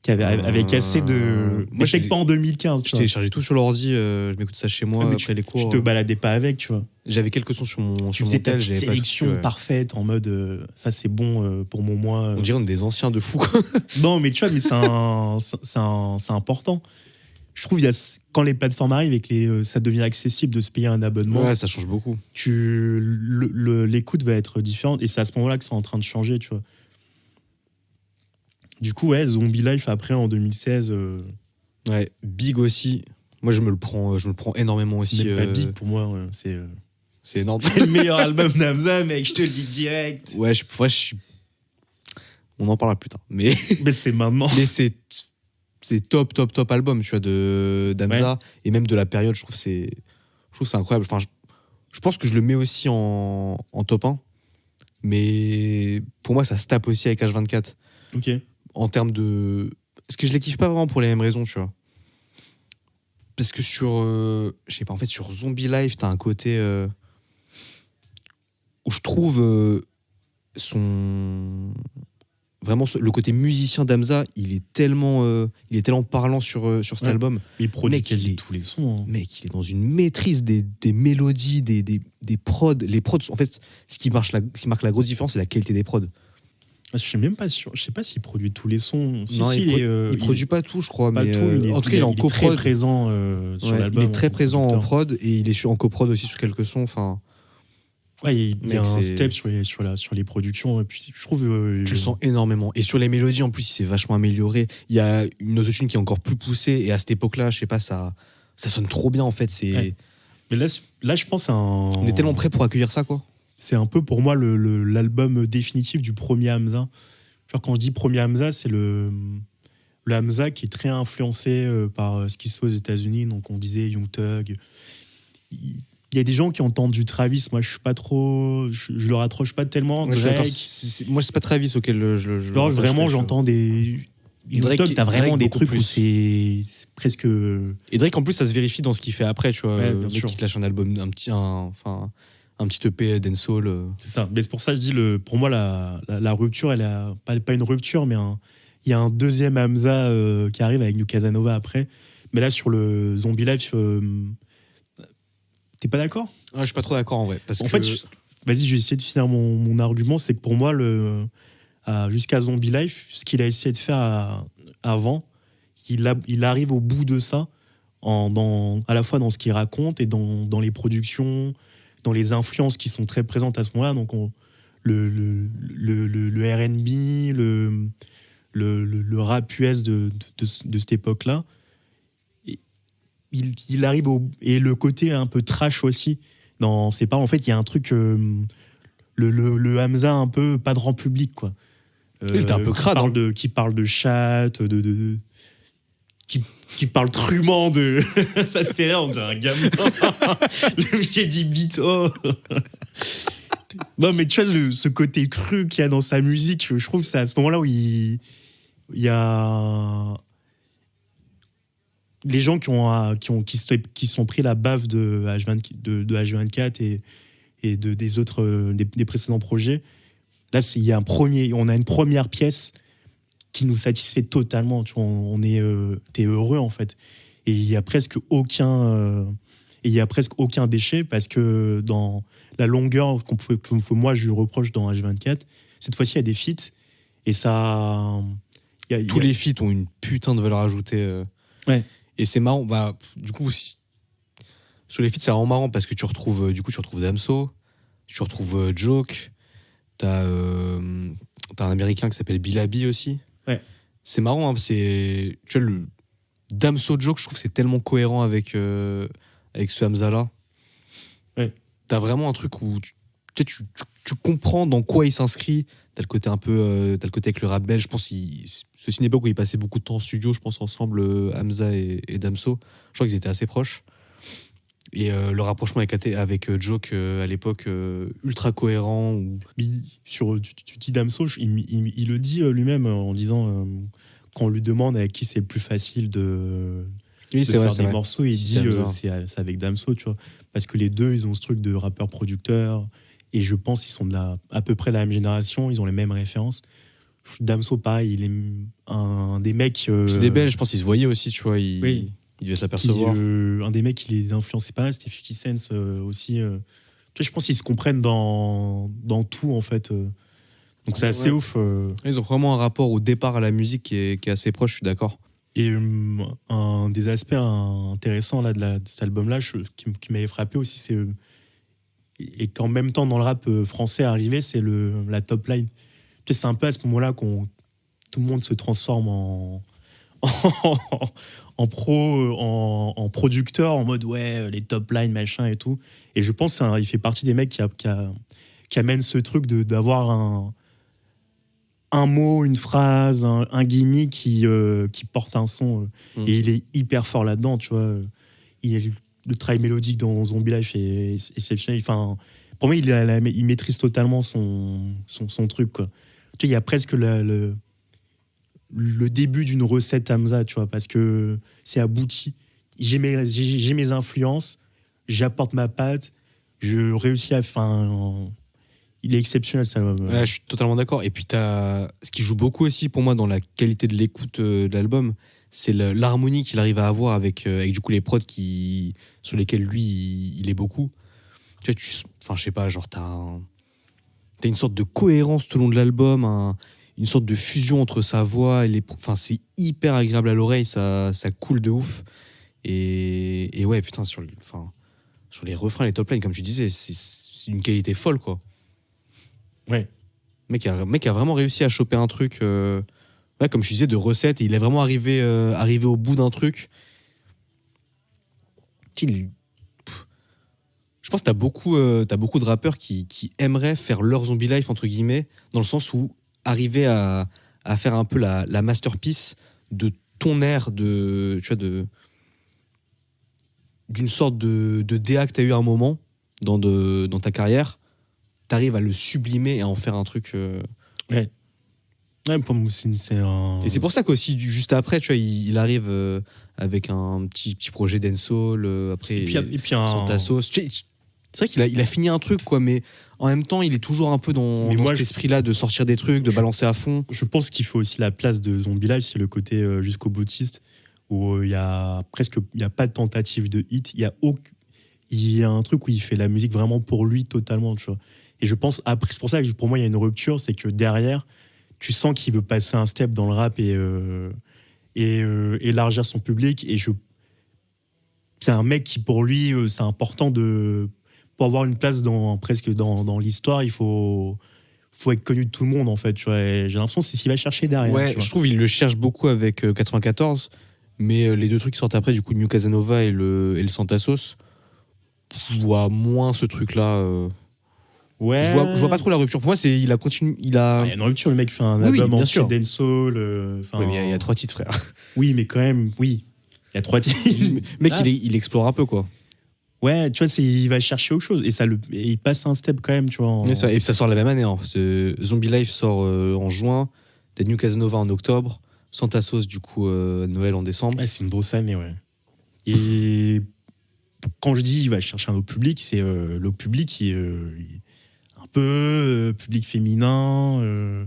Avec assez de. Moi, je sais que pas en 2015. Je téléchargeais tout sur l'ordi, je m'écoute ça chez moi après les cours. Tu te baladais pas avec, tu vois. J'avais quelques sons sur mon Tu faisais ta petite sélection parfaite en mode ça c'est bon pour mon mois. On dirait des anciens de fou, quoi. Non, mais tu vois, mais c'est important. Je trouve quand les plateformes arrivent et que ça devient accessible de se payer un abonnement. Ouais, ça change beaucoup. L'écoute va être différente et c'est à ce moment-là que c'est en train de changer, tu vois. Du coup, ouais, Zombie Life après en 2016. Ouais, Big aussi. Moi, je me le prends énormément aussi. Même pas Big pour moi, ouais, c'est énorme. C'est le meilleur album d'Hamza, mec, je te le dis direct. Ouais, on en parlera plus tard. Mais c'est maintenant. Mais c'est top album, tu vois, d'Hamza. Ouais. Et même de la période, je trouve que c'est incroyable. Enfin, je pense que je le mets aussi en top 1. Mais pour moi, ça se tape aussi avec H24. Ok. En termes de... Parce que je les kiffe pas vraiment pour les mêmes raisons, tu vois. Parce que sur... je sais pas, en fait, sur Zombie Life, t'as un côté... où je trouve vraiment le côté musicien d'Hamza, il est tellement parlant sur cet album. Il produit quasi tous les sons. Hein. Mec, il est dans une maîtrise des mélodies, des prods. Les prods, en fait, ce qui marque la grosse différence, c'est la qualité des prods. Je suis même pas sûr. Je sais pas s'il produit tous les sons. Non, il produit pas tout, je crois. Mais en tout cas, il est en coprod. Il est très présent sur l'album. Il est très présent en prod et il est en coprod aussi sur quelques sons. Enfin. Ouais, il y a un step sur les productions. Et puis, je trouve. Tu le sens énormément. Et sur les mélodies, en plus, il s'est vachement amélioré. Il y a une autotune qui est encore plus poussée. Et à cette époque-là, je sais pas, ça sonne trop bien, en fait. Ouais. Mais là, je pense on est tellement prêt pour accueillir ça, quoi. C'est un peu pour moi l'album définitif du premier Hamza. Genre, quand je dis premier Hamza, c'est le Hamza qui est très influencé par ce qui se fait aux États-Unis. Donc, on disait Young Thug. Il y a des gens qui entendent du Travis. Moi, je suis pas trop. Je le raccroche pas tellement. Moi, c'est pas Travis auquel je vraiment, j'entends des. Drake, t'as vraiment des trucs où c'est presque. Et Drake, en plus, ça se vérifie dans ce qu'il fait après, tu vois. Ouais, le mec qui te lâche un album, un petit EP dancehall. C'est ça. Mais c'est pour ça que je dis, pour moi, la rupture, elle a pas une rupture, mais il y a un deuxième Hamza qui arrive avec New Casanova après. Mais là, sur le Zombie Life, t'es pas d'accord ? Je suis pas trop d'accord en vrai. Parce fait, vas-y, je vais essayer de finir mon argument. C'est que pour moi, jusqu'à Zombie Life, ce qu'il a essayé de faire avant, il arrive au bout de ça, à la fois dans ce qu'il raconte et dans les productions, dans les influences qui sont très présentes à ce moment-là. Donc, le R&B, le rap US de cette époque-là. Il arrive et le côté un peu trash aussi. C'est pas, en fait, il y a un truc, le Hamza un peu pas de rang public, quoi. Il était un peu crade. Qui parle de chatte, qui parle crûment de. Ça te fait rire, on dirait un gamin. Le mec dit beat. Oh. Non, mais tu vois, ce côté cru qu'il y a dans sa musique, je trouve que c'est à ce moment-là où il y a. Les gens qui sont pris la baffe de H24 et des autres des précédents projets. Là, on a une première pièce qui nous satisfait totalement. Tu vois, t'es heureux en fait. Et il y a presque aucun déchet parce que dans la longueur que moi je lui reproche dans H24, cette fois-ci il y a des feats et ça. Tous les feats ont une putain de valeur ajoutée. Ouais. Et c'est marrant. Du coup, sur les feats, c'est vraiment marrant parce que tu retrouves Damso, tu retrouves Joke. T'as un Américain qui s'appelle Bilabi aussi. Ouais. C'est marrant, hein, tu vois, le Damso Joke, je trouve que c'est tellement cohérent avec ce Hamza-là. Ouais. T'as vraiment un truc où tu comprends dans quoi il s'inscrit. T'as le côté t'as le côté avec le rap belge. Je pense c'est une époque où ils passaient beaucoup de temps en studio, je pense, ensemble, Hamza et Damso. Je crois qu'ils étaient assez proches. Et le rapprochement avec Joke à l'époque, ultra cohérent. Tu dis Damso, il le dit lui-même en disant quand on lui demande avec qui c'est le plus facile de Oui, c'est vrai, faire des morceaux, il dit Damso. c'est avec Damso, tu vois. Parce que les deux, ils ont ce truc de rappeur-producteur. Et je pense qu'ils sont à peu près de la même génération, ils ont les mêmes références. Damso, pareil, il est un des mecs. C'est des Belges, je pense qu'ils se voyaient aussi, tu vois. Oui. Il devait s'apercevoir. Un des mecs qui les influençait pas mal, c'était 50 Cent aussi. Tu vois, je pense qu'ils se comprennent dans tout, en fait. Donc c'est assez ouf. Ils ont vraiment un rapport au départ à la musique qui est assez proche, je suis d'accord. Et un des aspects intéressants là, de cet album-là, qui m'avait frappé aussi, c'est. Et qu'en même temps, dans le rap français arrivé, c'est la top line. Tu sais, c'est un peu à ce moment-là tout le monde se transforme en producteur, en mode ouais, les top lines, machin et tout. Et je pense qu'il fait partie des mecs qui amènent ce truc d'avoir un mot, une phrase, un gimmick qui porte un son. Et il est hyper fort là-dedans, tu vois. Le travail mélodique dans Zombie Life est exceptionnel. Enfin, pour moi, il maîtrise totalement son truc, quoi. Tu sais, il y a presque le début d'une recette Hamza, tu vois, parce que c'est abouti. J'ai mes influences, j'apporte ma patte, je réussis à faire il est exceptionnel, ça. Ouais, je suis totalement d'accord. Et puis, ce qui joue beaucoup aussi pour moi dans la qualité de l'écoute de l'album, c'est l'harmonie qu'il arrive à avoir avec du coup les prods sur lesquels lui, il est beaucoup. Tu vois, enfin, je sais pas, genre, t'as une sorte de cohérence tout au long de l'album, une sorte de fusion entre sa voix et enfin, c'est hyper agréable à l'oreille, ça coule de ouf. Et ouais, putain, sur les refrains, les top lines, comme tu disais, c'est une qualité folle, quoi. Ouais. Mec a vraiment réussi à choper un truc, ouais, comme je disais, de recette. Et il est vraiment arrivé au bout d'un truc. Je pense que t'as beaucoup de rappeurs qui aimeraient faire leur Zombie Life, entre guillemets, dans le sens où arriver à faire un peu la masterpiece de ton air, tu vois, d'une sorte de DA que t'as eu à un moment dans ta carrière. T'arrives à le sublimer et à en faire un truc. Ouais. Ouais, pour moi, c'est un. Et c'est pour ça qu'aussi, juste après, tu vois, il arrive avec un petit projet dancehall, après, et puis Santa Sauce. C'est vrai qu'il a fini un truc, quoi, mais en même temps, il est toujours un peu dans cet esprit-là de sortir des trucs, de balancer à fond. Je pense qu'il faut aussi la place de Zombie Life, c'est le côté jusqu'au boutiste, où il y a pas de tentative de hit. Il y a un truc où il fait la musique vraiment pour lui totalement, tu vois. Et je pense, après, c'est pour ça que pour moi, il y a une rupture, c'est que derrière, tu sens qu'il veut passer un step dans le rap et élargir son public. Et c'est un mec qui, pour lui, c'est important pour avoir une place presque dans l'histoire, il faut être connu de tout le monde, en fait. Tu vois. Et j'ai l'impression que c'est ce qu'il va chercher derrière. Ouais, je trouve qu'il le cherche beaucoup avec 94, mais les deux trucs qui sortent après, du coup, New Casanova et le Santa Sauce, je vois moins ce truc-là. Ouais. Je vois pas trop la rupture. Pour moi, il a continué. Il y a une rupture, le mec fait un album entier dancehall. Oui, mais il y a 3 titres, frère. Oui, mais quand même, oui. Il y a 3 titres. Mec, il explore un peu, quoi. Ouais, tu vois, il va chercher autre chose. Et il passe un step quand même, tu vois. Et ça sort la même année. Hein. Zombie Life sort en juin, The New Casanova en octobre, Santa Sauce, du coup, Noël en décembre. Ouais, c'est une grosse année, ouais. Et quand je dis il va chercher un autre public, c'est le public qui un peu public féminin.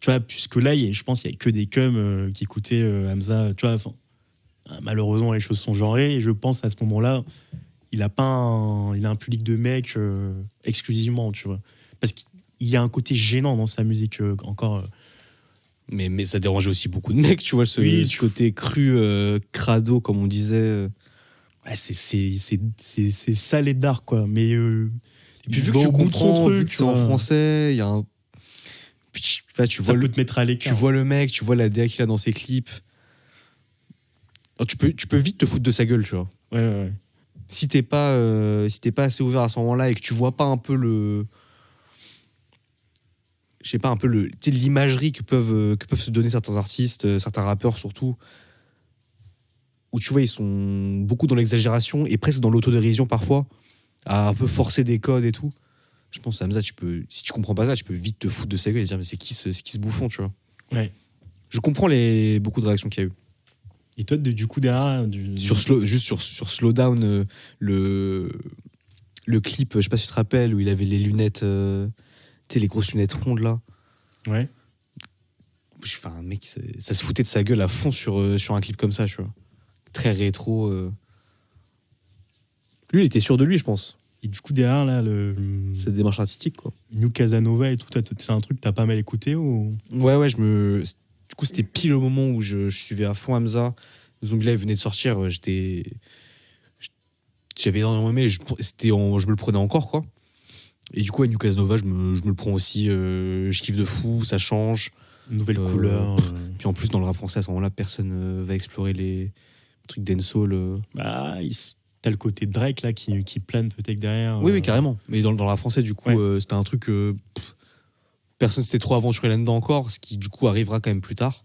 Tu vois, puisque là, je pense qu'il n'y a que des cums qui écoutaient Hamza. Tu vois, malheureusement, les choses sont genrées. Et je pense à ce moment-là, il a un public de mecs exclusivement, tu vois. Parce qu'il y a un côté gênant dans sa musique encore. Mais ça dérangeait aussi beaucoup de mecs, tu vois, ce côté cru, crado, comme on disait. Ouais, c'est sale et dark, quoi. Mais et puis vu que tu comprends son truc, vu que c'est en français, il y a un. Puis, tu ça peut te mettre à l'écart. Tu vois le mec, tu vois la DA qu'il a dans ses clips. Alors, tu peux vite te foutre de sa gueule, tu vois. Ouais. Si t'es pas assez ouvert à ce moment-là et que tu vois pas un peu l'imagerie que peuvent se donner certains artistes, certains rappeurs surtout, où tu vois ils sont beaucoup dans l'exagération et presque dans l'autodérision parfois, à un peu forcer des codes et tout. Je pense à Hamza, si tu comprends pas ça, tu peux vite te foutre de sa gueule et dire mais c'est qui ce bouffon, tu vois. Ouais. Je comprends beaucoup de réactions qu'il y a eu. Et toi, du coup, derrière... Juste sur Slowdown, le clip, je sais pas si tu te rappelles, où il avait les lunettes, tu sais, les grosses lunettes rondes, là. Ouais. Enfin, un mec, ça se foutait de sa gueule à fond sur un clip comme ça, tu vois. Très rétro. Lui, il était sûr de lui, je pense. Et du coup, derrière, là, cette démarche artistique, quoi. New Casanova et tout, c'est un truc que t'as pas mal écouté ou... Ouais, du coup, c'était pile au moment où je suivais à fond Hamza. Zombie Live venait de sortir, j'avais énormément aimé, je me le prenais encore, quoi. Et du coup, à New Casanova, je me le prends aussi, je kiffe de fou, ça change. Nouvelle couleur. Puis en plus, dans le rap français, à ce moment-là, personne va explorer les trucs dancehall. Bah, t'as le côté Drake là qui plane peut-être derrière. Oui, carrément. Mais dans le rap français, du coup, c'était un truc. Personne s'était trop aventuré là-dedans encore, ce qui du coup arrivera quand même plus tard.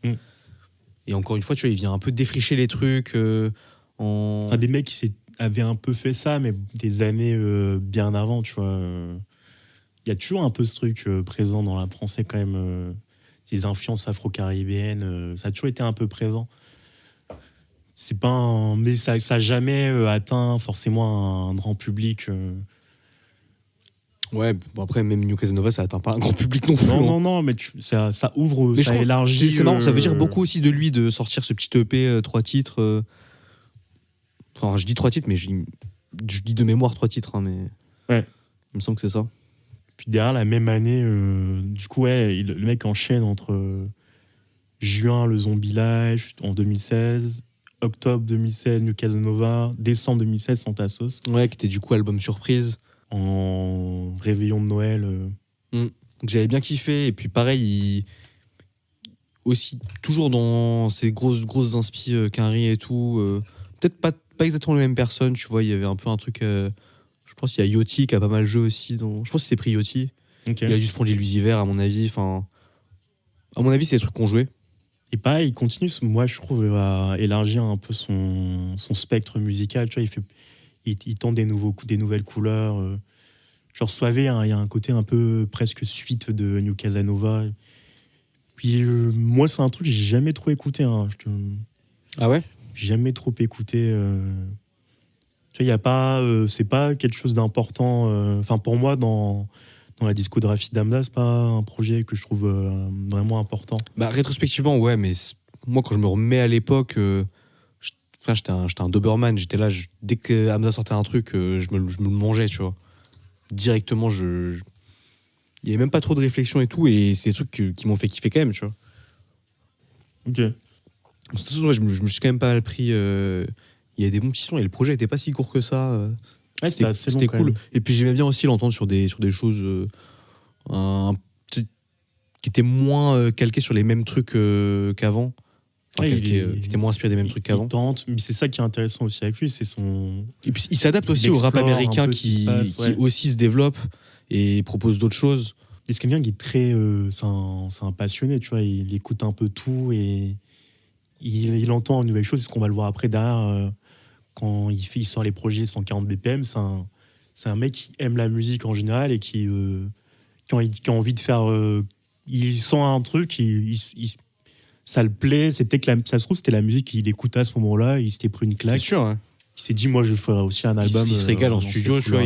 Et encore une fois, tu vois, il vient un peu défricher les trucs. Des mecs qui avaient un peu fait ça, mais des années bien avant, tu vois. Il y a toujours un peu ce truc présent dans le rap français quand même. Des influences afro-caribéennes, ça a toujours été un peu présent. C'est pas mais ça a jamais atteint forcément un grand public. Ouais, bon après, même New Casanova, ça atteint pas un grand public non plus. Non, mais ça ouvre, mais ça élargit. C'est marrant, ça veut dire beaucoup aussi de lui de sortir ce petit EP, 3 titres. Enfin, je dis 3 titres, mais je dis de mémoire 3 titres, hein, mais. Ouais. Il me semble que c'est ça. Puis derrière, la même année, du coup, le mec enchaîne entre juin, le Zombie Live, en 2016, octobre 2016, New Casanova, décembre 2016, Santa Sauce. Ouais, qui était du coup album surprise. En réveillon de Noël. Donc j'avais bien kiffé. Et puis pareil, aussi toujours dans ces grosses inspi Quinry et tout. Peut-être pas exactement les mêmes personnes, tu vois. Il y avait un peu un truc... je pense qu'il y a Yachty qui a pas mal joué aussi. Je pense que c'est pris Yachty. Okay. Il a dû se prendre les Lucifer, à mon avis. Enfin, à mon avis, c'est des trucs qu'on jouait. Et pareil, il continue, moi je trouve, à élargir un peu son spectre musical. Tu vois, il tente des nouvelles couleurs. Genre Soivé, il y a un côté un peu presque suite de New Casanova. Puis moi, c'est un truc que j'ai jamais trop écouté. Hein. Ah ouais? Jamais trop écouté. Tu vois, il y a pas, c'est pas quelque chose d'important. Enfin, pour moi, dans la discographie d'Hamza, c'est pas un projet que je trouve vraiment important. Bah rétrospectivement, ouais, mais moi, quand je me remets à l'époque. J'étais un Doberman, j'étais là, dès que Hamza sortait un truc, je me le mangeais, tu vois. Directement, il y avait même pas trop de réflexion et tout, et c'est des trucs qui m'ont fait kiffer quand même, tu vois. Ok. De toute façon, je me suis quand même pas mal pris. Il y a des bons petits sons, et le projet était pas si court que ça. Ouais, c'était cool. Et puis j'aimais bien aussi l'entendre sur des choses qui étaient moins calquées sur les mêmes trucs qu'avant. Enfin, qui était moins inspiré des mêmes trucs qu'avant. Il tente, mais c'est ça qui est intéressant aussi avec lui, c'est son... Et puis, il s'adapte aussi au rap américain qui aussi se développe et propose d'autres choses. Et c'est quelqu'un qui est très... c'est un passionné, tu vois, il écoute un peu tout et il entend une nouvelle chose, c'est ce qu'on va le voir après derrière, quand il sort les projets 140 BPM, c'est un mec qui aime la musique en général et qui a envie de faire... il sent un truc, ça le plaît, c'était que ça se trouve c'était la musique qu'il écoutait à ce moment-là, il s'était pris une claque. C'est sûr, ouais. Il s'est dit moi je ferai aussi un album. Il se régale en studio, tu vois.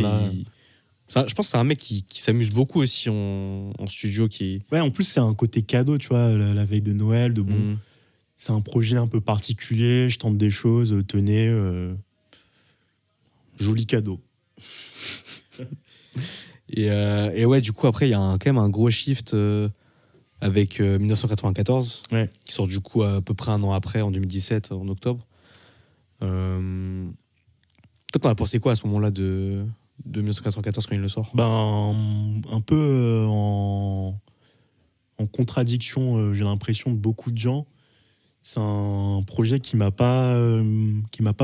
Je pense que c'est un mec qui s'amuse beaucoup aussi en studio. Ouais, en plus c'est un côté cadeau, tu vois, la veille de Noël, c'est un projet un peu particulier, je tente des choses, tenez, joli cadeau. et ouais, du coup après il y a quand même un gros shift. Avec 1994, qui sort du coup à peu près un an après, en 2017, en octobre. Toi, t'en as pensé quoi à ce moment-là de 1994 quand il le sort? Un peu en contradiction, j'ai l'impression, de beaucoup de gens. C'est un projet qui m'a pas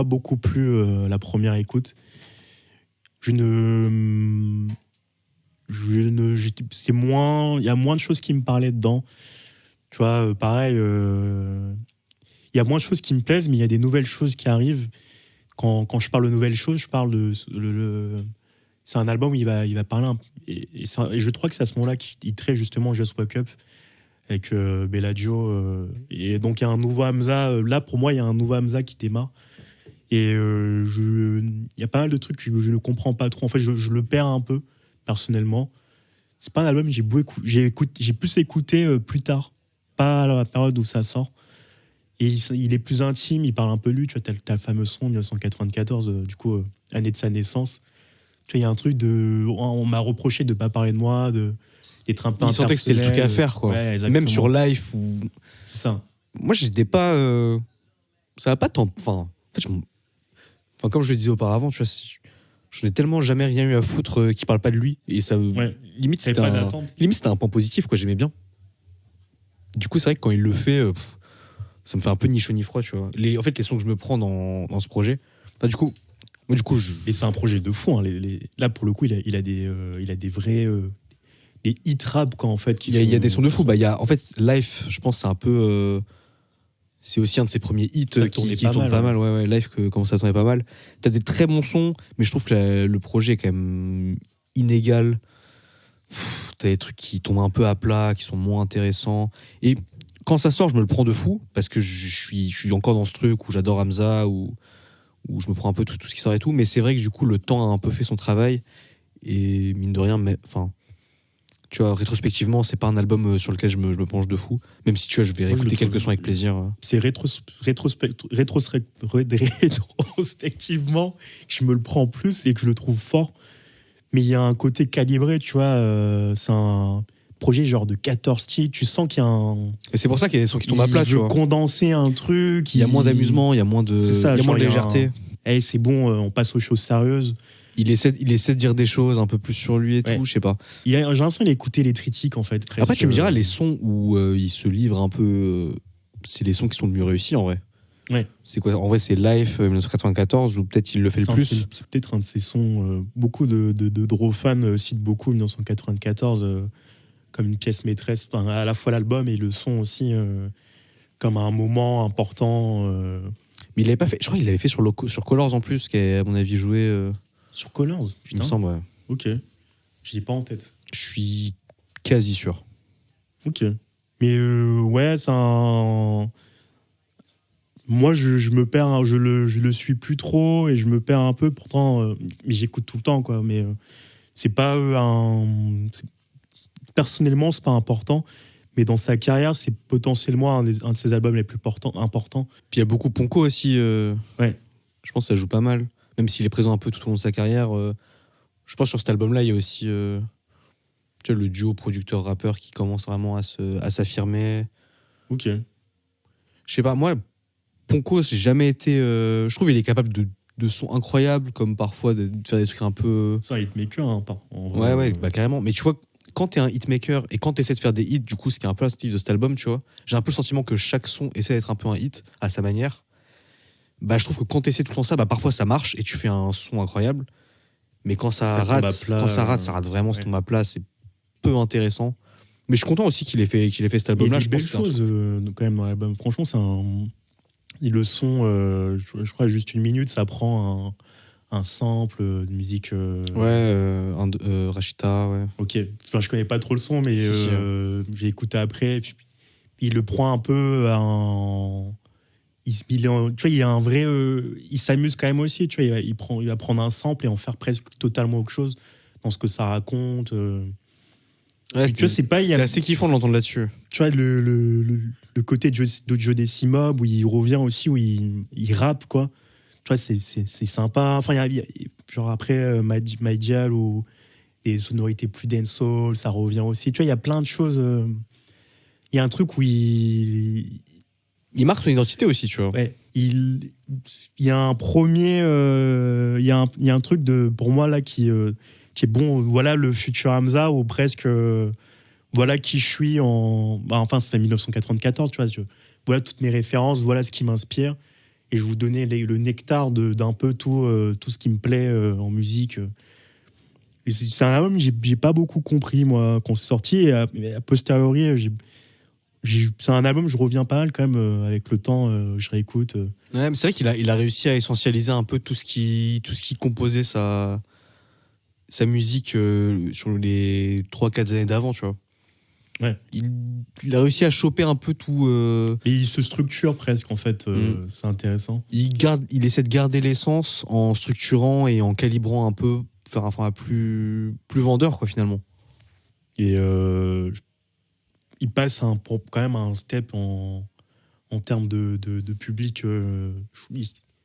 beaucoup plu la première écoute. Il y a moins de choses qui me parlaient dedans. Tu vois, pareil, il y a moins de choses qui me plaisent, mais il y a des nouvelles choses qui arrivent. Quand je parle de nouvelles choses, je parle de... c'est un album où il va parler... Et je crois que c'est à ce moment-là qu'il traite justement Just Wake Up, avec Bellagio. Et donc, il y a un nouveau Hamza. Là, pour moi, il y a un nouveau Hamza qui démarre. Et il y a pas mal de trucs que je ne comprends pas trop. En fait, je le perds un peu, personnellement. C'est pas un album que j'ai plus écouté plus tard, pas à la période où ça sort. Et il est plus intime, il parle un peu lui. Tu vois, t'as le fameux son 1994, du coup, année de sa naissance. Tu vois, il y a un truc de. On m'a reproché de ne pas parler de moi, d'être un peu. Il sentait que c'était le truc à faire, quoi. Ouais, même sur Life ou. C'est ça. Moi, j'étais pas. Ça va pas tant. Enfin, comme je le disais auparavant, tu vois, je n'ai tellement jamais rien eu à foutre qui parle pas de lui. Et ça. Limite, c'était un point positif, quoi. J'aimais bien. Du coup, c'est vrai que quand il le fait, ça me fait un peu ni chaud ni froid, tu vois. En fait, les sons que je me prends dans ce projet. Enfin, du coup, Et c'est un projet de fou. Hein. Là, pour le coup, il a des vrais. Des hit rap, quoi, en fait. Il y a des sons de fou. En fait, Life, je pense, c'est un peu. C'est aussi un de ses premiers hits qui tourne pas mal. Ouais, Life commence à tourner pas mal. T'as des très bons sons, mais je trouve que le projet est quand même inégal. T'as des trucs qui tombent un peu à plat, qui sont moins intéressants. Et quand ça sort, je me le prends de fou, parce que je suis encore dans ce truc où j'adore Hamza, où je me prends un peu tout ce qui sort et tout. Mais c'est vrai que du coup, le temps a un peu fait son travail. Et mine de rien, tu vois, rétrospectivement, c'est pas un album sur lequel je me penche de fou. Même si, tu vois, je vais réécouter quelques sons avec plaisir. C'est rétrospectivement, je me le prends plus et que je le trouve fort. Mais il y a un côté calibré, tu vois. C'est un projet genre de 14 titres. Tu sens qu'il y a un. Et c'est pour ça qu'il y a des sons qui tombent à plat, tu vois. Condenser un truc. Il y a moins d'amusement, il y a moins de légèreté. C'est bon, on passe aux choses sérieuses. Il essaie de dire des choses un peu plus sur lui et tout, je sais pas. J'ai l'impression d'écouter les critiques, en fait. Presque. Après, tu me diras, les sons où il se livre un peu, c'est les sons qui sont le mieux réussis, en vrai. Ouais. C'est quoi ? En vrai, c'est Life 1994, ou peut-être il le fait le plus. C'est peut-être un de ses sons. Beaucoup de Dro fans citent beaucoup 1994 comme une pièce maîtresse. Enfin, à la fois l'album et le son aussi, comme un moment important. Mais il l'avait pas fait. Je crois qu'il l'avait fait sur Colors en plus, qui est, à mon avis, joué. Sur Colors, putain. Il me semble, ouais. Ok. Je l'ai pas en tête. Je suis quasi sûr. Ok. Mais ouais, c'est un. Moi, je me perds, hein, je le suis plus trop et je me perds un peu. Pourtant, mais j'écoute tout le temps, quoi. Mais c'est pas personnellement, c'est pas important. Mais dans sa carrière, c'est potentiellement un de ses albums les plus importants. Puis il y a beaucoup Ponko aussi. Ouais. Je pense que ça joue pas mal. Même s'il est présent un peu tout au long de sa carrière. Je pense que sur cet album-là, il y a aussi tu vois, le duo producteur-rappeur qui commence vraiment à s'affirmer. Ok. Je sais pas, moi, Ponko, j'ai jamais été. Je trouve qu'il est capable de sons incroyables, comme parfois de faire des trucs un peu. C'est un hitmaker, hein, Ouais, carrément. Mais tu vois, quand t'es un hitmaker et quand t'essaies de faire des hits, du coup, ce qui est un peu l'intuitif de cet album, tu vois, j'ai un peu le sentiment que chaque son essaie d'être un peu un hit à sa manière. Je trouve que quand t'essaies tout le temps ça, parfois ça marche et tu fais un son incroyable. Mais quand ça rate, ça rate vraiment, ça tombe à plat, c'est peu intéressant. Mais je suis content aussi qu'il ait fait cet album-là. Il y a des belles choses quand même dans l'album. Franchement, c'est un. Le son, je crois, juste une minute, ça prend un sample de musique. Rachita, ouais. Ok. Enfin, je connais pas trop le son, mais j'ai écouté après. Puis, il le prend un peu tu vois, il y a un vrai. Il s'amuse quand même aussi. Tu vois, il va prendre un sample et en faire presque totalement autre chose dans ce que ça raconte. Ouais, c'était assez kiffant de l'entendre là-dessus. Tu vois, le côté de Joe Decimob où il revient aussi, où il rappe, quoi. Tu vois, c'est sympa. Enfin, genre après My Dial ou des sonorités plus dancehall, ça revient aussi. Tu vois, il y a plein de choses. Il y a un truc où il marque son identité aussi, tu vois. Ouais, il y a un premier. Il y a un truc pour moi là qui est bon. Voilà le futur Hamza, ou presque. Voilà qui je suis enfin, c'est 1994, tu vois. Voilà toutes mes références, voilà ce qui m'inspire. Et je vous donnais le nectar d'un peu tout ce qui me plaît en musique. Et c'est un album que j'ai pas beaucoup compris, moi, quand c'est sorti. Et a posteriori, c'est un album, je reviens pas mal quand même avec le temps, je réécoute. Ouais, mais c'est vrai qu'il a réussi à essentialiser un peu tout ce qui composait sa musique sur les 3-4 années d'avant, tu vois. Ouais. Il a réussi à choper un peu tout. Et il se structure presque, en fait. C'est intéressant. Il essaie de garder l'essence en structurant et en calibrant un peu, faire un format plus vendeur, quoi, finalement. Et il passe quand même un step en termes de public.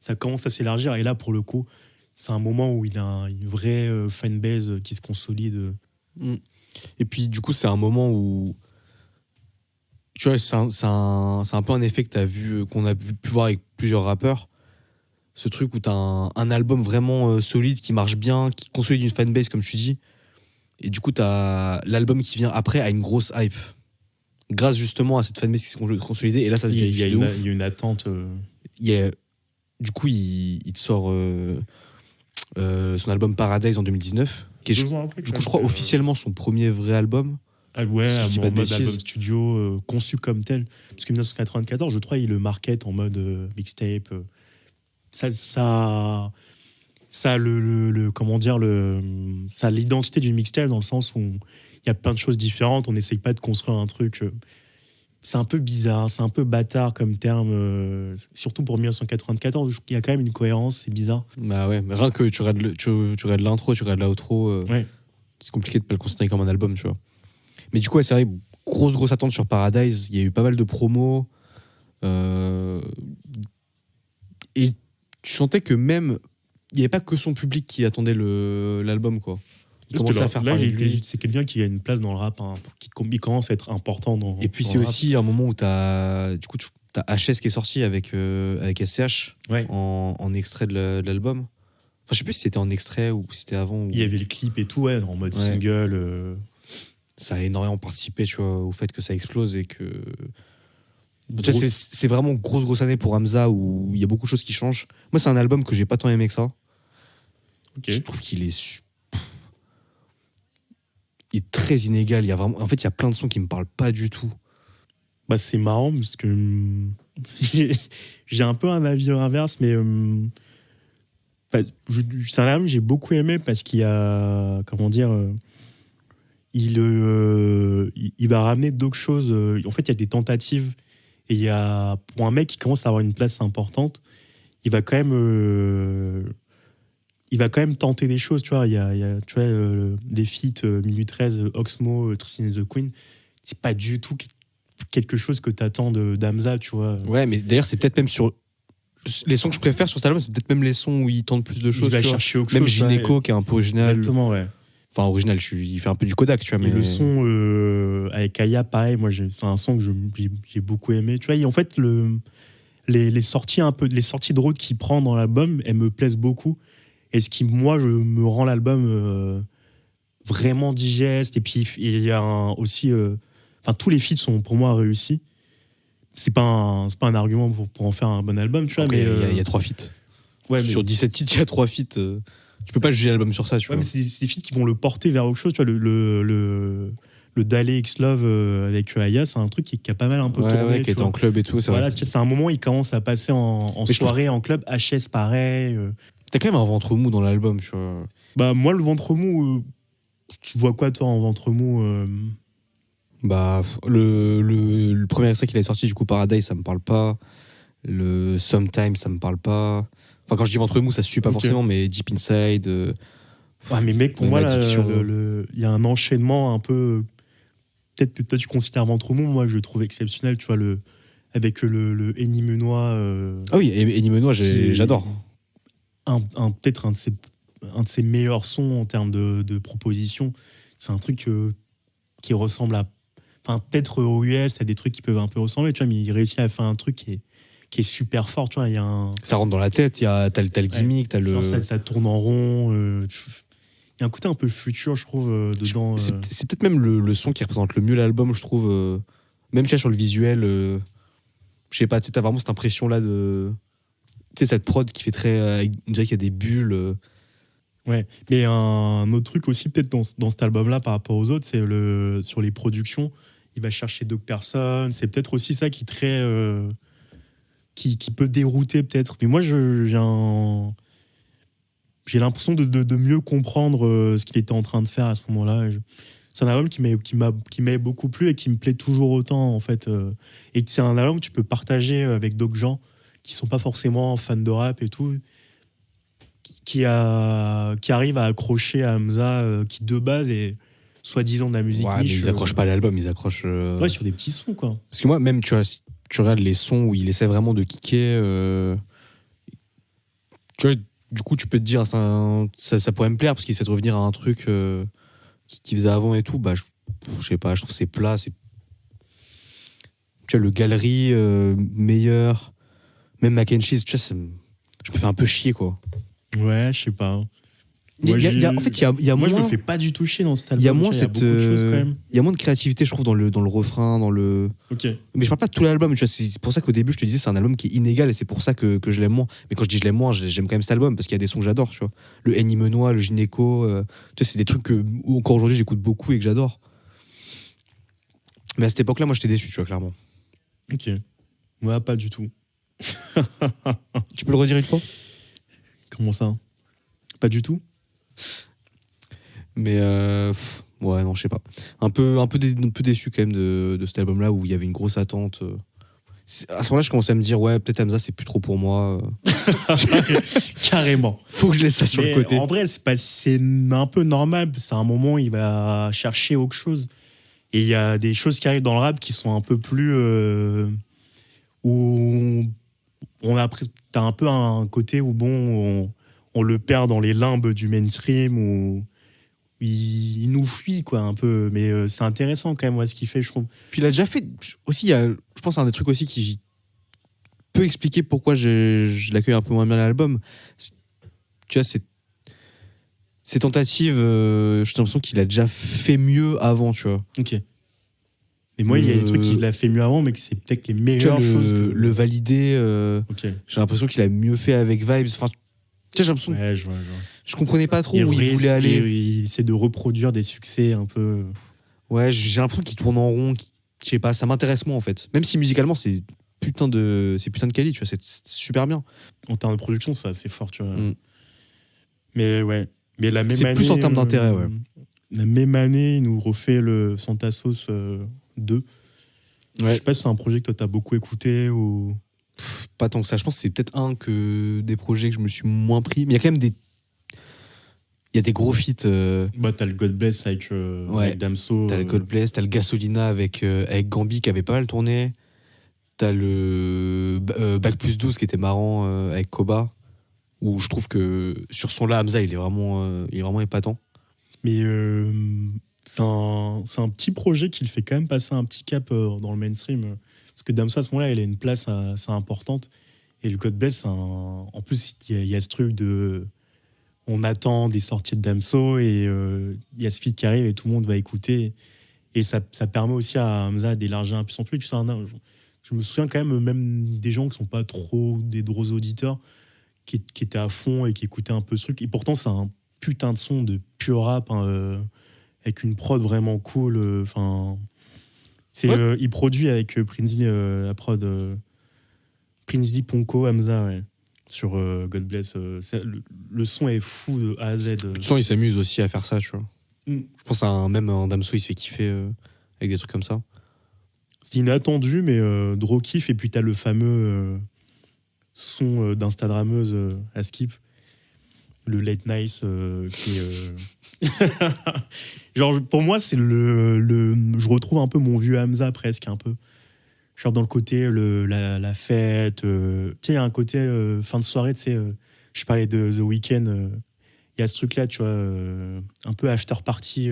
Ça commence à s'élargir. Et là, pour le coup, c'est un moment où il a une vraie fanbase qui se consolide. Et puis, du coup, c'est un moment où. Tu vois, c'est un peu un effet qu'on a pu voir avec plusieurs rappeurs. Ce truc où t'as un album vraiment solide, qui marche bien, qui consolide une fanbase, comme tu dis. Et du coup, t'as l'album qui vient après a une grosse hype. Grâce justement à cette fanbase qui s'est consolidée. Et là, ça se vérifie de ouf. Il y a une attente. Du coup, il te sort son album Paradise en 2019. Qui est, du coup, je crois, officiellement son premier vrai album. Ah ouais, si en mode album studio conçu comme tel. Parce que 1994, je crois, il le market en mode mixtape. Ça comment dire, ça a l'identité du mixtape dans le sens où il y a plein de choses différentes. On n'essaye pas de construire un truc. C'est un peu bizarre, c'est un peu bâtard comme terme, surtout pour 1994. Il y a quand même une cohérence, c'est bizarre. Bah ouais, mais rien que tu regardes l'intro, tu regardes l'outro. Ouais. C'est compliqué de pas le considérer comme un album, tu vois. Mais du coup, ouais, c'est vrai, grosse attente sur Paradise. Il y a eu pas mal de promos. Et tu sentais que même. Il n'y avait pas que son public qui attendait l'album, quoi. Il commençait à faire parler de lui. C'est quelqu'un qui a une place dans le rap, hein, qui commence à être important dans. Et puis dans c'est aussi un moment où t'as HS qui est sorti avec SCH en extrait de l'album. Enfin, je sais plus si c'était en extrait ou si c'était avant. Il y avait le clip et tout, en mode single. Ça a énormément participé, tu vois, au fait que ça explose et que. C'est vraiment grosse année pour Hamza où il y a beaucoup de choses qui changent. Moi, c'est un album que j'ai pas tant aimé que ça. Okay. Je trouve qu'il est. Il est très inégal. En fait, il y a plein de sons qui me parlent pas du tout. Bah, c'est marrant parce que j'ai un peu un avis inverse, mais c'est un album que j'ai beaucoup aimé parce qu'il y a, comment dire, il va ramener d'autres choses. En fait, il y a des tentatives et il y a, pour un mec qui commence à avoir une place importante, il va quand même tenter des choses, tu vois. Il y a tu vois, les feats Minute 13, Oxmo, Tristan and the Queen, c'est pas du tout quelque chose que t'attends d'Hamza, tu vois. Ouais, mais d'ailleurs, c'est peut-être même sur les sons que je préfère sur cet album, c'est peut-être même les sons où il tente plus de choses. Il va chercher autre même chose. Gynéco, qui est un peu original. Exactement, ouais. Enfin, original, il fait un peu du Kodak, tu vois. Mais le son avec Aya, pareil, moi, c'est un son que j'ai beaucoup aimé. Tu vois, en fait, les sorties de route qu'il prend dans l'album, elles me plaisent beaucoup. Et ce qui, moi, me rend l'album vraiment digeste. Et puis, il y a aussi... Enfin, tous les feats sont, pour moi, réussis. C'est pas un argument pour en faire un bon album, tu vois. Après, mais il y a 3 feats. Ouais, sur 17 titres, il y a 3 feats. Tu peux pas juger l'album sur ça, tu vois. Mais c'est des feats qui vont le porter vers autre chose, tu vois. Le Dalé X Love avec Aya, c'est un truc qui a pas mal un peu tourné. Ouais, qui était en club et tout. Voilà, c'est un moment où il commence à passer en soirée, en club. HS, pareil. T'as quand même un ventre mou dans l'album, tu vois. Bah, moi, le ventre mou, tu vois quoi, toi, en ventre mou Bah, le premier extrait qu'il a sorti, du coup, Paradise, ça me parle pas. Le Sometimes, ça me parle pas. Enfin, quand je dis ventre mou, ça se suit pas forcément, mais Deep Inside. Mais mec, pour moi, il y a un enchaînement un peu. Peut-être que toi, tu considères ventre mou, moi, je le trouve exceptionnel, tu vois, avec le Eni Menois. Ah oui, Eni Menois, j'adore. Peut-être un de ses meilleurs sons en termes de propositions. C'est un truc qui ressemble à. Enfin, peut-être aux US, il y a des trucs qui peuvent un peu ressembler, tu vois, mais il réussit à faire un truc qui est super fort, tu vois. Ça rentre dans la tête, t'as le gimmick, t'as le. Ça tourne en rond. Il y a un côté un peu futur, je trouve, dedans. C'est peut-être même le son qui représente le mieux l'album, je trouve. Même sur le visuel, je sais pas, t'as vraiment cette impression-là de. Tu sais, cette prod qui fait très. On dirait qu'il y a des bulles. Ouais, mais un autre truc aussi, peut-être dans cet album-là par rapport aux autres, c'est sur les productions. Il va chercher d'autres personnes. C'est peut-être aussi ça qui peut dérouter, peut-être. Mais moi, j'ai l'impression de mieux comprendre ce qu'il était en train de faire à ce moment-là. c'est un album qui m'a beaucoup plu et qui me plaît toujours autant, en fait. Et c'est un album que tu peux partager avec d'autres gens qui sont pas forcément fans de rap et tout, qui arrivent à accrocher à Hamza, qui de base est soi-disant de la musique Ouais, niche. mais ils accrochent pas l'album, ils accrochent. Ouais, sur des petits sons, quoi. Parce que moi, même, tu vois, si tu regardes les sons où il essaie vraiment de kicker, tu vois, du coup, tu peux te dire, ça pourrait me plaire parce qu'il essaie de revenir à un truc qu'il faisait avant et tout. Bah, je sais pas, je trouve que c'est plat. Tu vois, le galerie meilleur, même mac and cheese, tu vois, je me fais un peu chier, quoi. Ouais, je sais pas. En fait, il y a moi, moins. je me fais pas du tout chier dans cet album. Il y a moins beaucoup de choses, quand même. il y a moins de créativité, je trouve, dans le refrain, dans le. Ok. Mais je parle pas de tout l'album, tu vois. C'est pour ça qu'au début, je te disais, c'est un album qui est inégal et c'est pour ça que je l'aime moins. Mais quand je dis je l'aime moins, j'aime quand même cet album parce qu'il y a des sons que j'adore, tu vois. Le Henny Menois, le Gynéco, tu vois, c'est des trucs que encore aujourd'hui j'écoute beaucoup et que j'adore. Mais à cette époque-là, moi, j'étais déçu, tu vois, clairement. Ok. Moi, pas du tout. Tu peux le redire une fois ? Comment ça ? Pas du tout ? Mais ouais, non, je sais pas. Un peu déçu quand même de cet album-là où il y avait une grosse attente. À ce moment-là, je commençais à me dire, ouais, peut-être Hamza, c'est plus trop pour moi. Carrément. Faut que je laisse ça sur le côté. En vrai, c'est un peu normal. C'est un moment où il va chercher autre chose. Et il y a des choses qui arrivent dans le rap qui sont un peu plus. Où t'as un peu un côté où, bon, on le perd dans les limbes du mainstream, où il nous fuit, quoi, un peu. Mais c'est intéressant, quand même, ouais, ce qu'il fait, je trouve. Puis il a déjà fait. Aussi, je pense, un des trucs aussi qui peut expliquer pourquoi je l'accueille un peu moins bien l'album. Tu vois, ces tentatives, j'ai l'impression qu'il a déjà fait mieux avant, tu vois. Ok. Et moi, il y a des trucs qu'il a fait mieux avant, mais que c'est peut-être les meilleures choses. Le valider, okay. J'ai l'impression qu'il a mieux fait avec Vibes. Enfin, tu sais, j'ai l'impression. Ouais, je comprenais pas trop où il voulait aller. Il essaie de reproduire des succès un peu. Ouais, j'ai l'impression qu'il tourne en rond. Je sais pas, ça m'intéresse moins en fait. Même si musicalement, c'est putain de quali, tu vois, c'est super bien. En termes de production, c'est assez fort, tu vois. Mais ouais. Mais la même c'est année, plus en termes d'intérêt, ouais. La même année, il nous refait le Santa Sauce 2. Ouais. Je sais pas si c'est un projet que toi t'as beaucoup écouté ou. Pas tant que ça. Je pense que c'est peut-être des projets que je me suis moins pris. Mais il y a quand même il y a des gros feats. Bah, t'as le God Bless avec Damso. T'as le God Bless, t'as le Gasolina avec Gambi qui avait pas mal tourné. T'as le Bac plus 12 qui était marrant avec Koba. Où je trouve que sur son là, Hamza, il est vraiment épatant. Mais c'est un petit projet qui le fait quand même passer un petit cap dans le mainstream. Parce que Damso, à ce moment-là, il a une place assez importante. Et le God Bless, en plus, il y a ce truc de. On attend des sorties de Damso et il y a ce feat qui arrive et tout le monde va écouter. Et ça permet aussi à Hamza d'élargir un peu son truc. Je me souviens quand même des gens qui sont pas trop des gros auditeurs qui étaient à fond et qui écoutaient un peu ce truc. Et pourtant, c'est un putain de son de pur rap avec une prod vraiment cool. Il produit avec Prinsley, la prod Prinsley, Ponko, Hamza, ouais, sur God Bless. Le son est fou de A à Z. Le son, il s'amuse aussi à faire ça, tu vois. Je pense même un Damso, il se fait kiffer avec des trucs comme ça. C'est inattendu, mais gros kiff. Et puis t'as le fameux son d'Instagrammeuse à Skip, le Late Night, qui est... genre, pour moi, c'est je retrouve un peu mon vieux Hamza, presque, un peu. Genre dans le côté, la fête. Tu sais, il y a un côté fin de soirée, tu sais, je parlais de The Weeknd, il y a ce truc-là, tu vois, un peu after party,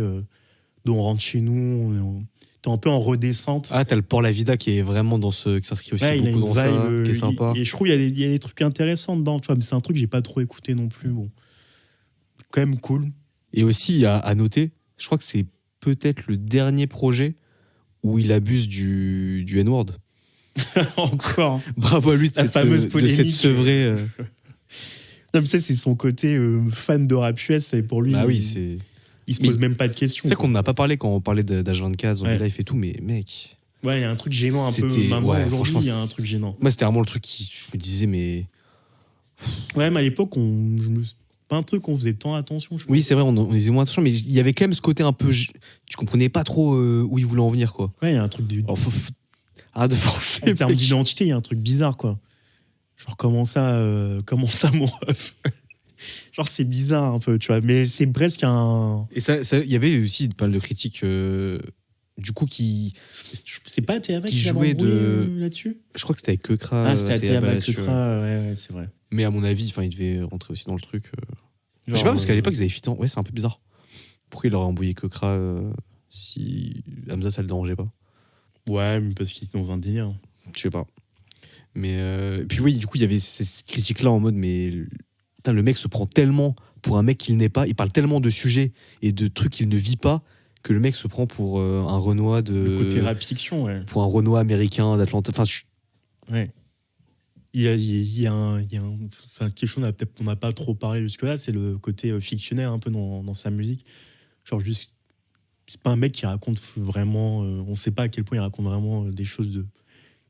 dont on rentre chez nous, t'es un peu en redescente. Ah, t'as le Port La Vida qui est vraiment dans qui s'inscrit aussi beaucoup dans ça, qui est sympa. Et je trouve qu'il y a des trucs intéressants dedans, tu vois, mais c'est un truc que j'ai pas trop écouté non plus. Bon, quand même cool. Et aussi, à noter, je crois que c'est peut-être le dernier projet où il abuse du N-word. Encore. Bravo à lui de cette sevrée. Non, mais ça, c'est son côté fan de rap US, et pour lui. Ah oui, il se pose même pas de questions. C'est qu'on n'a pas parlé quand on parlait d'H24, Zombie Life et tout, mais mec. Ouais, il y a un truc gênant un peu. Aujourd'hui, il y a un truc gênant. Moi, c'était vraiment le truc qui, je me disais, mais. Ouais, mais à l'époque, pas un truc qu'on faisait tant attention. Je Oui, c'est vrai, on disait moins attention, mais il y avait quand même ce côté un peu. Tu comprenais pas trop où il voulait en venir, quoi. Ouais, il y a un truc de. Alors, arrête de forcer. En termes d'identité, il y a un truc bizarre, quoi. Genre, comment ça, mon ref? Genre, c'est bizarre un peu, tu vois. Mais c'est presque un. Et il y avait aussi pas mal de critiques, du coup, qui. C'est pas Théa qui jouait là-dessus? Je crois que c'était avec Keukra. Ah, c'était Théa Keukra, ouais, c'est vrai. Mais à mon avis, il devait rentrer aussi dans le truc. Genre, je sais pas, parce qu'à l'époque, ils avaient fit. Ouais, c'est un peu bizarre. Pourquoi il aurait embrouillé Keukra si Hamza, ça le dérangeait pas? Ouais, mais parce qu'il est dans un délire. Je sais pas. Mais puis oui, du coup, il y avait ces critiques-là en mode, mais putain, le mec se prend tellement pour un mec qu'il n'est pas, il parle tellement de sujets et de trucs qu'il ne vit pas, que le mec se prend pour un Renoir de... Le côté rap fiction, ouais. Pour un Renoir américain d'Atlanta. Enfin, ouais. Il y a c'est quelque chose qu'on n'a pas trop parlé jusque-là, c'est le côté fictionnel un peu dans sa musique. Genre juste, c'est pas un mec qui raconte vraiment, on sait pas à quel point il raconte vraiment des choses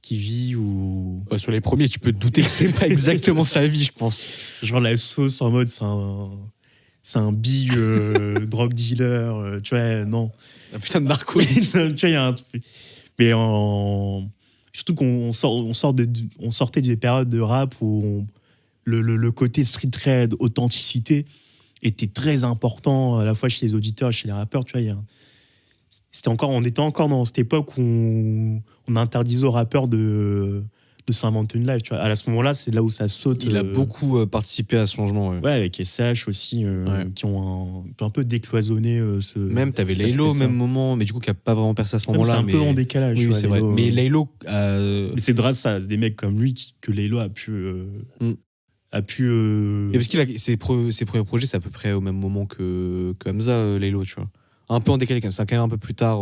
qui vit ou... Ouais, sur les premiers, tu peux te douter que c'est pas exactement sa vie, je pense. Genre la sauce en mode c'est un big drug dealer, tu vois, non. Un putain de narco. Tu vois, il y a un truc. Mais surtout qu'on sortait des périodes de rap où le côté street cred, authenticité était très important à la fois chez les auditeurs et chez les rappeurs, tu vois. On était encore dans cette époque où on interdisait aux rappeurs de s'inventer une life, tu vois. À ce moment-là, c'est là où ça saute. Il a beaucoup participé à ce changement. Ouais, avec SH aussi, qui ont un peu décloisonné ce. Même, t'avais Laylo au même moment, mais du coup, qui a pas vraiment percé à ce moment-là. C'est un peu en décalage. Oui, c'est vrai. Mais Laylo. Mais c'est grâce à des mecs comme lui que Laylo a pu. Et parce qu'il a ses premiers projets, c'est à peu près au même moment que Hamza, Laylo, tu vois. Un peu en décalé, c'est quand même un peu plus tard,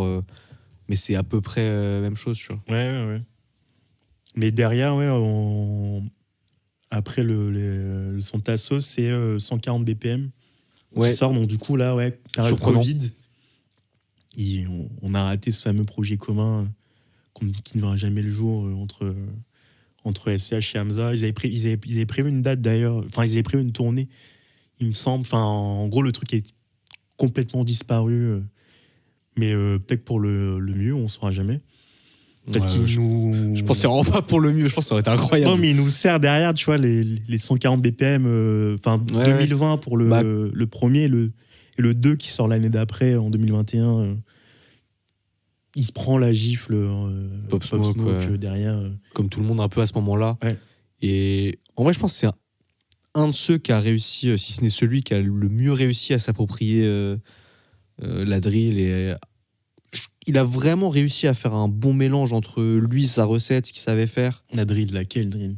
mais c'est à peu près la même chose, tu vois. Ouais. Mais derrière, après le son Tassos, c'est 140 BPM qui sort. Donc du coup, là, période Covid, on a raté ce fameux projet commun qui ne verra jamais le jour entre SCH et Hamza. Ils avaient prévu une date d'ailleurs, enfin ils avaient prévu une tournée, il me semble. Enfin, en gros, le truc est complètement disparu. Mais peut-être pour le mieux, on ne saura jamais. Parce je pense que c'est vraiment pas pour le mieux, je pense que ça aurait été incroyable. Non, mais il nous sert derrière, tu vois, les 140 BPM, 2020 pour le premier et le 2 qui sort l'année d'après, en 2021. Il se prend la gifle Pop Smoke derrière. Comme tout le monde un peu à ce moment-là. Ouais. Et en vrai, je pense que c'est un de ceux qui a réussi, si ce n'est celui qui a le mieux réussi à s'approprier la drill. Et il a vraiment réussi à faire un bon mélange entre lui, sa recette, ce qu'il savait faire. La drill, laquelle drill?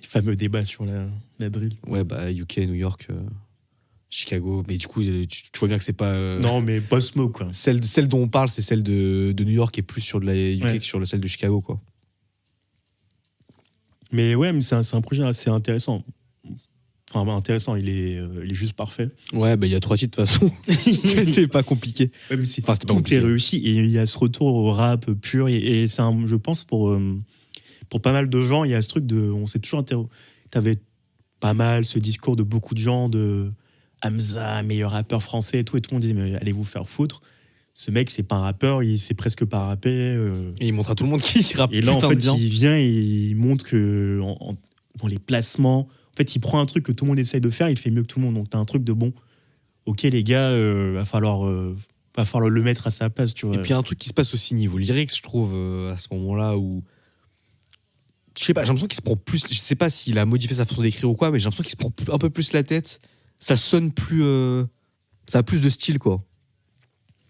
Les fameux débats sur la drill. Ouais, UK, New York, Chicago. Mais du coup, tu vois bien que c'est pas... Non, mais Pop Smoke, quoi. Celle dont on parle, c'est celle de New York et plus sur de la UK que sur celle de Chicago, quoi. Mais ouais, mais c'est un projet assez intéressant. Enfin, intéressant, il est juste parfait. Ouais, il y a 3 titres de toute façon. C'était pas compliqué. Ouais, mais tout est réussi et il y a ce retour au rap pur. Et c'est je pense pour pas mal de gens, il y a ce truc de. On s'est toujours t'avais pas mal ce discours de beaucoup de gens de Hamza, meilleur rappeur français et tout le monde disait mais allez vous faire foutre. Ce mec, c'est pas un rappeur, il sait presque pas rapper. Et il montre à tout le monde qu'il rappe. Et là, en fait, bien. il vient et il montre que dans les placements. En fait, il prend un truc que tout le monde essaye de faire, il fait mieux que tout le monde. Donc, t'as un truc de bon. Ok, les gars, va falloir le mettre à sa place, tu vois. Et puis, il y a un truc qui se passe aussi niveau lyrics, je trouve, à ce moment-là où. Je sais pas, j'ai l'impression qu'il se prend plus. Je sais pas s'il a modifié sa façon d'écrire ou quoi, mais j'ai l'impression qu'il se prend un peu plus la tête. Ça sonne plus. Ça a plus de style, quoi.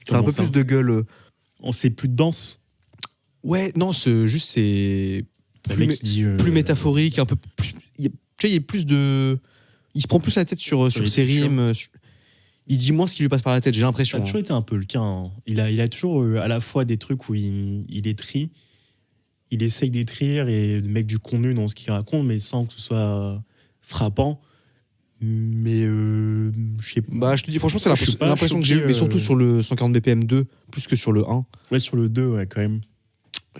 Ça a un peu plus de gueule. On sait plus de danse. Ouais, non, c'est plus métaphorique, un peu plus. Tu vois, il y a plus de. Il se prend plus la tête sur ses rimes. Il dit moins ce qui lui passe par la tête, j'ai l'impression. Ça a toujours été un peu le cas. Hein. Il a toujours à la fois des trucs où il écrit, il essaye d'écrire et de mettre du contenu dans ce qu'il raconte, mais sans que ce soit frappant. Mais je sais pas. Je te dis, franchement, c'est l'impression que j'ai eue, mais surtout sur le 140 BPM 2, plus que sur le 1. Ouais, sur le 2, ouais, quand même.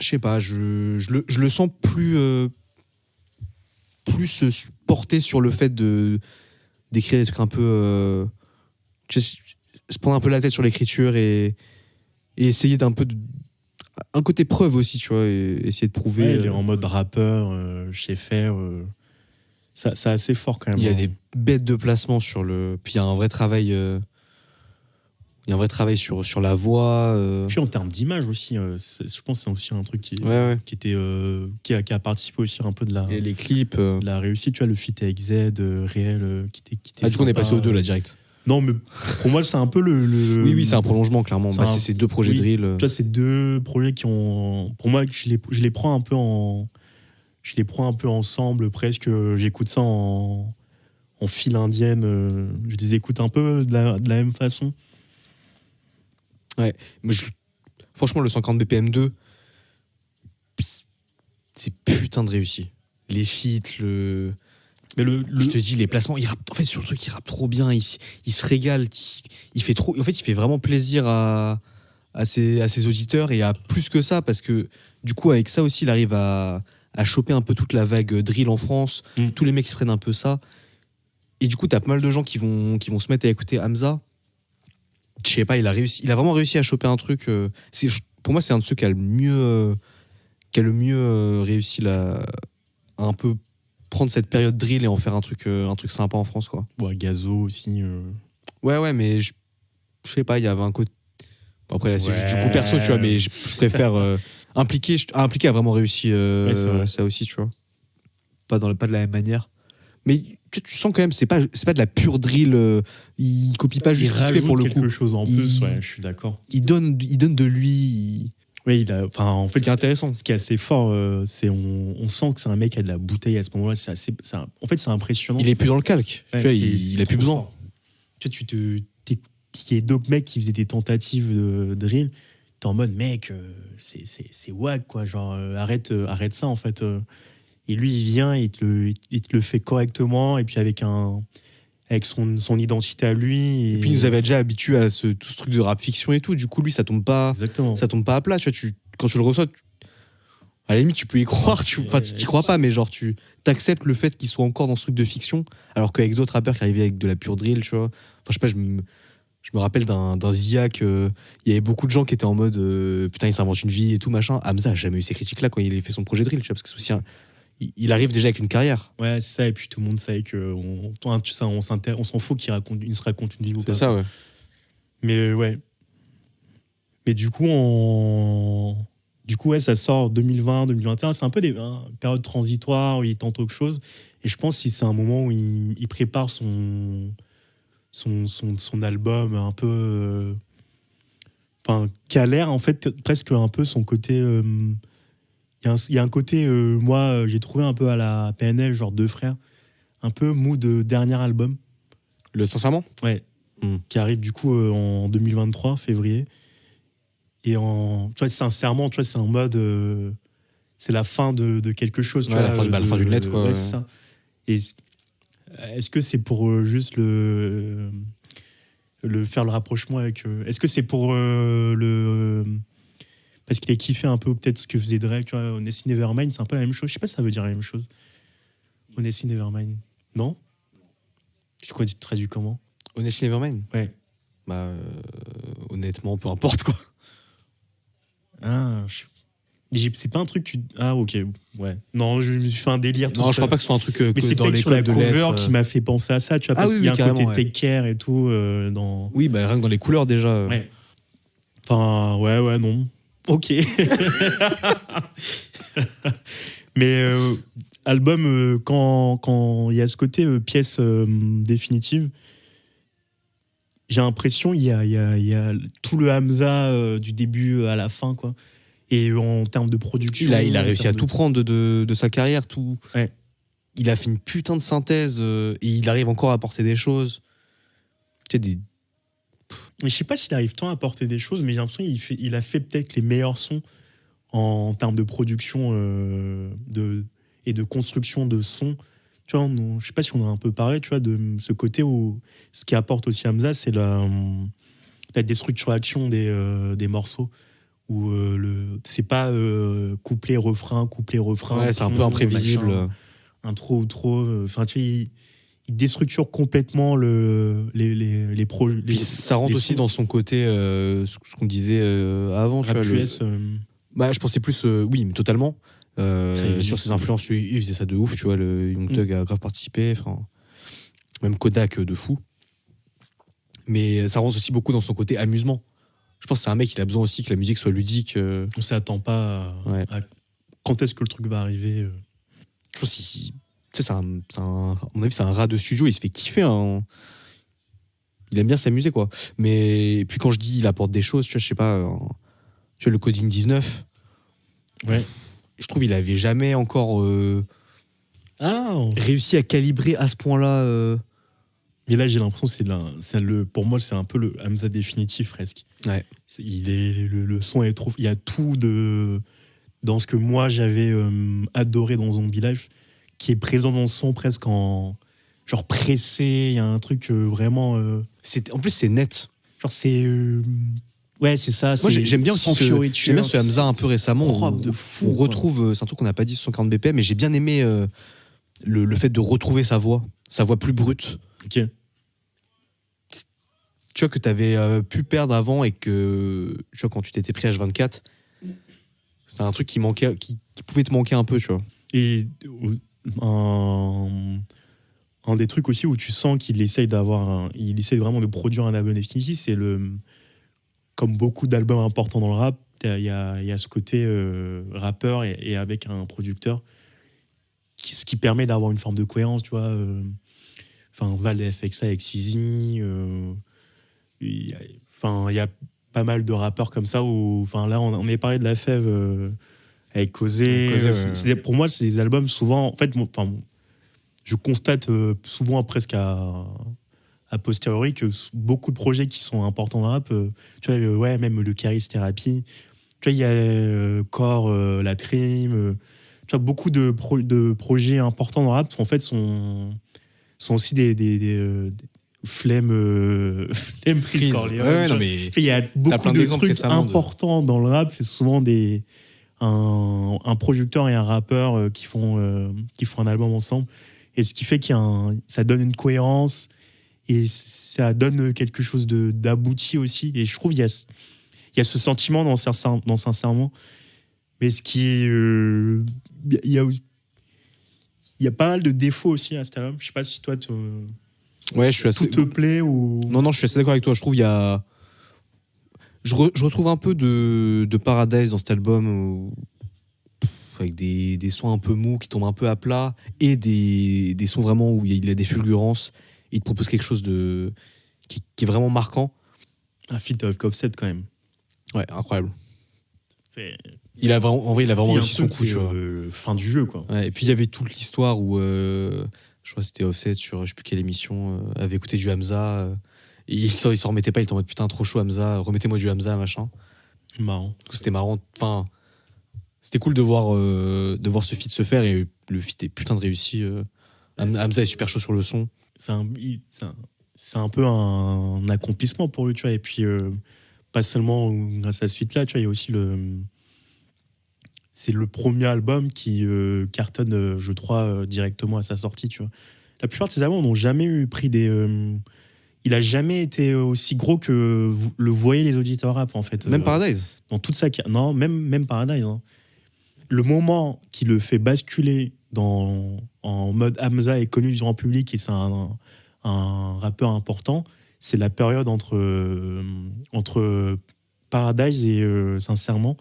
Je sais pas, je le sens plus. plus porté sur le fait d'écrire des trucs un peu se prendre un peu la tête sur l'écriture et essayer d'un peu un côté preuve aussi, tu vois, et essayer de prouver. Ouais, il est en mode rappeur, je sais faire. C'est assez fort quand même. Il y a des bêtes de placement sur le. Puis il y a un vrai travail. Il y a un vrai travail sur la voix. Puis en termes d'image aussi, je pense que c'est aussi un truc qui était qui a participé aussi un peu de la. Et les clips. De la réussite, tu vois, le feat avec Z, réel, qui était. Du coup, on est passé aux deux là direct. Non, mais pour moi, c'est un peu le. Oui, c'est un prolongement, clairement. C'est ces deux projets drill. Tu vois, ces deux projets qui ont. Pour moi, je les prends un peu en. Je les prends un peu ensemble, presque. J'écoute ça en file indienne. Je les écoute un peu de la même façon. Ouais. Mais franchement, le 140 BPM 2, c'est putain de réussi. Les feats, Mais je te dis, les placements, il rappe, en fait, sur le truc, il rappe trop bien, il se régale, il fait trop, en fait, il fait vraiment plaisir à ses auditeurs et à plus que ça, parce que du coup, avec ça aussi, il arrive à choper un peu toute la vague drill en France. Tous les mecs se prennent un peu ça. Et du coup, t'as pas mal de gens qui vont se mettre à écouter Hamza. Je sais pas, il a vraiment réussi à choper un truc. Pour moi, c'est un de ceux qui a le mieux réussi à un peu prendre cette période drill et en faire un truc sympa en France, quoi. Ouais, Gazo aussi. Ouais, mais je sais pas, il y avait un côté. Bon, après, là, c'est juste du coup perso, tu vois, mais je préfère. Impliqué a vraiment réussi ça aussi, tu vois. Pas de la même manière. Mais tu sens quand même, c'est pas de la pure drill. Il copie pas juste ce qu'il fait pour le coup. Quelque chose en plus, ouais, je suis d'accord. Il donne de lui. Oui, en fait, ce qui est intéressant. Ce qui est assez fort, c'est on sent que c'est un mec qui a de la bouteille à ce moment-là. En fait, c'est impressionnant. Il est plus dans le calque. Ouais, tu vois, il a plus besoin. Fort. Tu vois, il y a d'autres mecs qui faisaient des tentatives de drill. T'es en mode, mec, c'est wack, quoi. Genre, arrête ça, en fait. Et lui, il vient, il te le fait correctement, et puis avec son identité à lui. Et puis, il nous avait déjà habitué à tout ce truc de rap fiction et tout. Du coup, lui, ça tombe pas à plat. Tu vois, quand tu le reçois, à la limite, tu peux y croire. Tu t'y crois pas, mais genre, tu t'acceptes le fait qu'il soit encore dans ce truc de fiction, alors qu'avec d'autres rappeurs qui arrivaient avec de la pure drill, tu vois. Enfin, je sais pas, je me rappelle d'un Ziak, il y avait beaucoup de gens qui étaient en mode putain, il s'invente une vie et tout, machin. Hamza a jamais eu ces critiques-là quand il a fait son projet drill, tu vois, parce que c'est aussi il arrive déjà avec une carrière. Ouais, c'est ça, et puis tout le monde savait qu'on s'en fout qu'il se raconte une vie ou pas. C'est ça, ouais. Mais ouais. Mais du coup, ouais, ça sort 2020, 2021. C'est un peu une période transitoire où il tente autre chose. Et je pense que c'est un moment où il prépare son album un peu. Qui a l'air, en fait, presque un peu son côté. Il y a un côté, moi, j'ai trouvé un peu à la PNL, genre Deux Frères, un peu mood de dernier album. Le Sincèrement ? Ouais. Qui arrive du coup en 2023, février. Et tu vois, sincèrement, tu vois, c'est en mode. C'est la fin de quelque chose. Tu vois, la fin d'une lettre, quoi. Ouais, c'est ça. Et est-ce que c'est pour juste faire le rapprochement avec. Est-ce que c'est pour parce qu'il a kiffé un peu peut-être ce que faisait Drake, tu vois, Honestly Nevermind, c'est un peu la même chose. Je sais pas si ça veut dire la même chose. Honestly Nevermind. Non ? Tu crois que tu traduis comment ? Honestly Nevermind ? Ouais. Bah, honnêtement, peu importe, quoi. Ah, c'est pas un truc Ah, ok, ouais. Non, je me suis fait un délire. Non, je crois pas que ce soit un truc mais c'est peut-être sur la cover qui m'a fait penser à ça, tu vois, parce qu'il y a un côté take care et tout dans... Oui, bah rien que dans les couleurs, déjà. Ouais. Enfin, ouais, non. Ok. Mais album, quand il y a ce côté pièce définitive, j'ai l'impression il y a tout le Hamza du début à la fin, quoi. Et en termes de production... Il a réussi à tout prendre de sa carrière. Tout. Ouais. Il a fait une putain de synthèse et il arrive encore à apporter des choses. Tu sais, je sais pas s'il arrive tant à apporter des choses, mais j'ai l'impression qu'il a fait peut-être les meilleurs sons en termes de production et de construction de sons. Tu vois, je sais pas si on a un peu parlé, tu vois, de ce côté où ce qui apporte aussi Hamza, c'est la déstructuration des morceaux. Où c'est pas couplet refrain. Ouais, c'est un peu imprévisible. intro, outro. Enfin, tu vois, il déstructure complètement les projets. Puis ça rentre aussi dans son côté, ce qu'on disait avant. Rap tu vois, US. Bah, je pensais plus, oui, mais totalement. Sur ses influences, il faisait ça de ouf, tu vois. Le Young Thug a grave participé, même Kodak de fou. Mais ça rentre aussi beaucoup dans son côté amusement. Je pense que c'est un mec, il a besoin aussi que la musique soit ludique. On s'attend pas à quand est-ce que le truc va arriver. Je pense que à mon avis, c'est un rat de studio, il se fait kiffer. Hein. Il aime bien s'amuser, quoi. Mais puis quand je dis il apporte des choses, tu vois, je sais pas, tu vois, le Coding 19. Ouais. Je trouve qu'il avait jamais encore réussi à calibrer à ce point-là. Mais là, j'ai l'impression que pour moi, c'est un peu le Hamza définitif presque. Ouais. Le son est trop. Il y a tout dans ce que moi j'avais adoré dans Zombie Life qui est présent dans le son presque en genre pressé. Il y a un truc vraiment. En plus, c'est net. Genre c'est. Ouais, c'est ça. Moi, j'aime bien aussi j'aime bien ce Hamza un peu récemment. Propre de fou. On retrouve, c'est un truc qu'on n'a pas dit, 140 BPM, mais j'ai bien aimé le fait de retrouver sa voix plus brute. Ok. Tu vois, que tu avais pu perdre avant et que, tu vois, quand tu t'étais pris H24, c'était un truc qui manquait, qui pouvait te manquer un peu, tu vois. Et un des trucs aussi où tu sens qu'il essaye il essaye vraiment de produire un album définitif, c'est comme beaucoup d'albums importants dans le rap, il y a ce côté rappeur et avec un producteur, ce qui permet d'avoir une forme de cohérence, tu vois. Enfin, Val a fait ça avec Sizi. Il y a pas mal de rappeurs comme ça où, enfin là, on avait parlé de La Fève avec Causé. Pour moi, c'est des albums souvent. En fait, je constate souvent presque a posteriori que beaucoup de projets qui sont importants dans le rap, tu vois, même le Caris Therapy, tu vois, il y a Core, La Trim, tu vois, beaucoup de projets importants dans le rap, en fait, sont aussi des flemme prise Corleone. Il y a beaucoup de trucs importants dans le rap, c'est souvent un producteur et un rappeur qui font un album ensemble, et ce qui fait ça donne une cohérence et ça donne quelque chose d'abouti aussi. Et je trouve qu'il y a ce sentiment dans Sincèrement, mais ce qui est il y a pas mal de défauts aussi à cet album. Je sais pas si toi ouais, je suis assez... tout te plaît ou... Non, je suis assez d'accord avec toi. Je trouve je retrouve un peu de Paradise dans cet album, avec des sons un peu mous qui tombent un peu à plat, et des sons vraiment où il a des fulgurances. Il te propose quelque chose qui est vraiment marquant. Un feat avec Offset quand même. Ouais, incroyable. Il a vraiment réussi son coup. Fin du jeu, quoi. Ouais, et puis il y avait toute l'histoire où je crois que c'était Offset sur je sais plus quelle émission avait écouté du Hamza. Et il s'en remettait pas, il était en mode putain trop chaud Hamza, remettez-moi du Hamza, machin. Marrant. Du coup, c'était marrant. Enfin, c'était cool de voir ce feat se faire, et le feat est putain de réussi. Hamza est super chaud sur le son. C'est un peu un accomplissement pour lui, tu vois. Et puis, pas seulement grâce à ce feat-là, tu vois, il y a aussi c'est le premier album qui cartonne, je crois, directement à sa sortie, tu vois. La plupart de ses albums n'ont jamais pris il a jamais été aussi gros que le voyaient les auditeurs rap, en fait. Même Paradise. Dans toute sa non, même Paradise. Hein. Le moment qui le fait basculer en mode Hamza est connu du grand public et c'est un rappeur important, c'est la période entre Paradise et Sincèrement.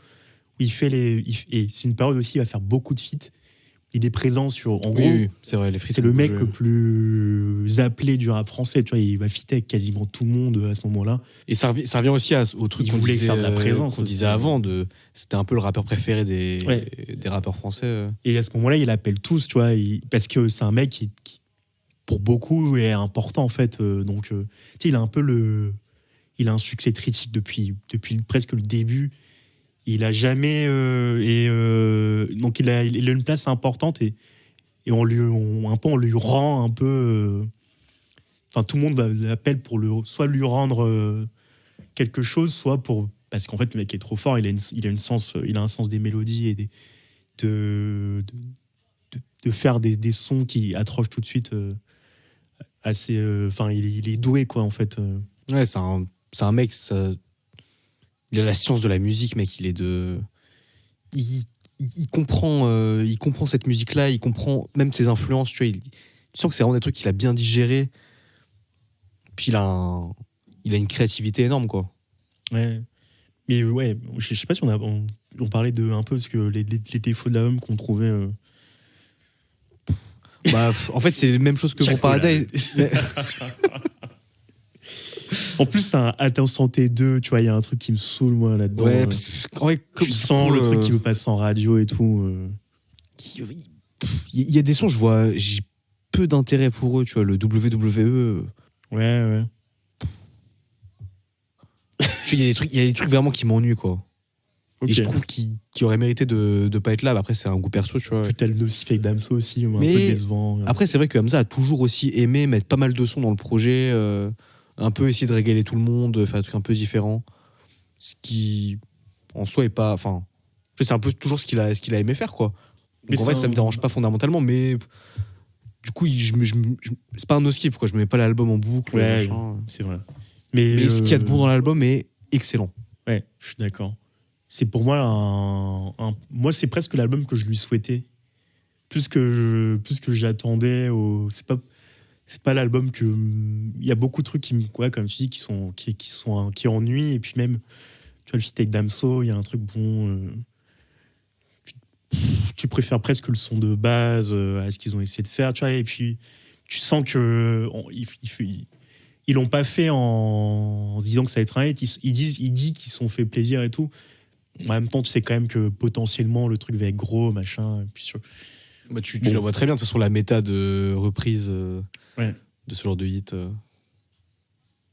Et c'est une période aussi où il va faire beaucoup de feats. Il est présent en gros, c'est vrai, c'est le mec le plus appelé du rap français, tu vois, il va fitter avec quasiment tout le monde à ce moment-là. Et ça revient aussi au truc qu'on disait, faire de la présence qu'on disait avant, c'était un peu le rappeur préféré des rappeurs français. Et à ce moment-là, il appelle tous, tu vois, parce que c'est un mec qui pour beaucoup est important en fait, donc tu sais, il a un succès critique depuis presque le début. Il a jamais donc il a une place importante et on lui rend un peu enfin tout le monde l'appelle pour soit lui rendre quelque chose, soit parce qu'en fait le mec est trop fort, il a un sens des mélodies et de faire des sons qui accrochent tout de suite. Assez. Enfin, il est doué, quoi, en fait. Ouais, c'est un mec. Il a la science de la musique, mec. Il comprend cette musique-là. Il comprend même ses influences. Tu vois, tu sens que c'est vraiment des trucs qu'il a bien digérés. Puis il a une créativité énorme, quoi. Ouais. Mais ouais, je sais pas si on parlait de un peu ce que les défauts de l'album qu'on trouvait. Bah, en fait, c'est la même chose que pour Paradise. En plus, c'est un Atteint Santé 2, tu vois, il y a un truc qui me saoule, moi, là-dedans. Ouais, parce que, ouais, tu sens le truc qui veut passer en radio et tout. Il y a des sons, j'ai peu d'intérêt pour eux, tu vois, le WWE. Ouais. Il y a des trucs vraiment qui m'ennuient, quoi. Okay. Et je trouve qu'il aurait mérité de pas être là. Après, c'est un goût perso, tu vois. Putain, le Nocif avec Damso aussi, un peu décevant. Après, c'est vrai que Hamza a toujours aussi aimé mettre pas mal de sons dans le projet, un peu essayer de régaler tout le monde, faire des trucs un peu différents. Ce qui, en soi, est pas. Enfin, c'est un peu toujours ce qu'il a aimé faire, quoi. Donc, mais en vrai, ça me dérange pas fondamentalement, mais du coup, c'est pas un no-skip, quoi. Je me mets pas l'album en boucle. Ouais, c'est vrai. Mais ce qu'il y a de bon dans l'album est excellent. Ouais, je suis d'accord. C'est pour moi moi c'est presque l'album que je lui souhaitais, plus que j'attendais. C'est pas l'album que il y a beaucoup de trucs comme tu dis qui ennuient, et puis même tu vois le feat avec Damso, il y a un truc bon. Tu préfères presque le son de base à ce qu'ils ont essayé de faire, tu vois, et puis tu sens que ils l'ont pas fait en disant que ça va être un hit. Ils disent qu'ils se sont fait plaisir et tout. En même temps, tu sais quand même que potentiellement le truc va être gros, machin. Puis bah, tu la vois très bien, de toute façon, la méta de reprise de ce genre de hit.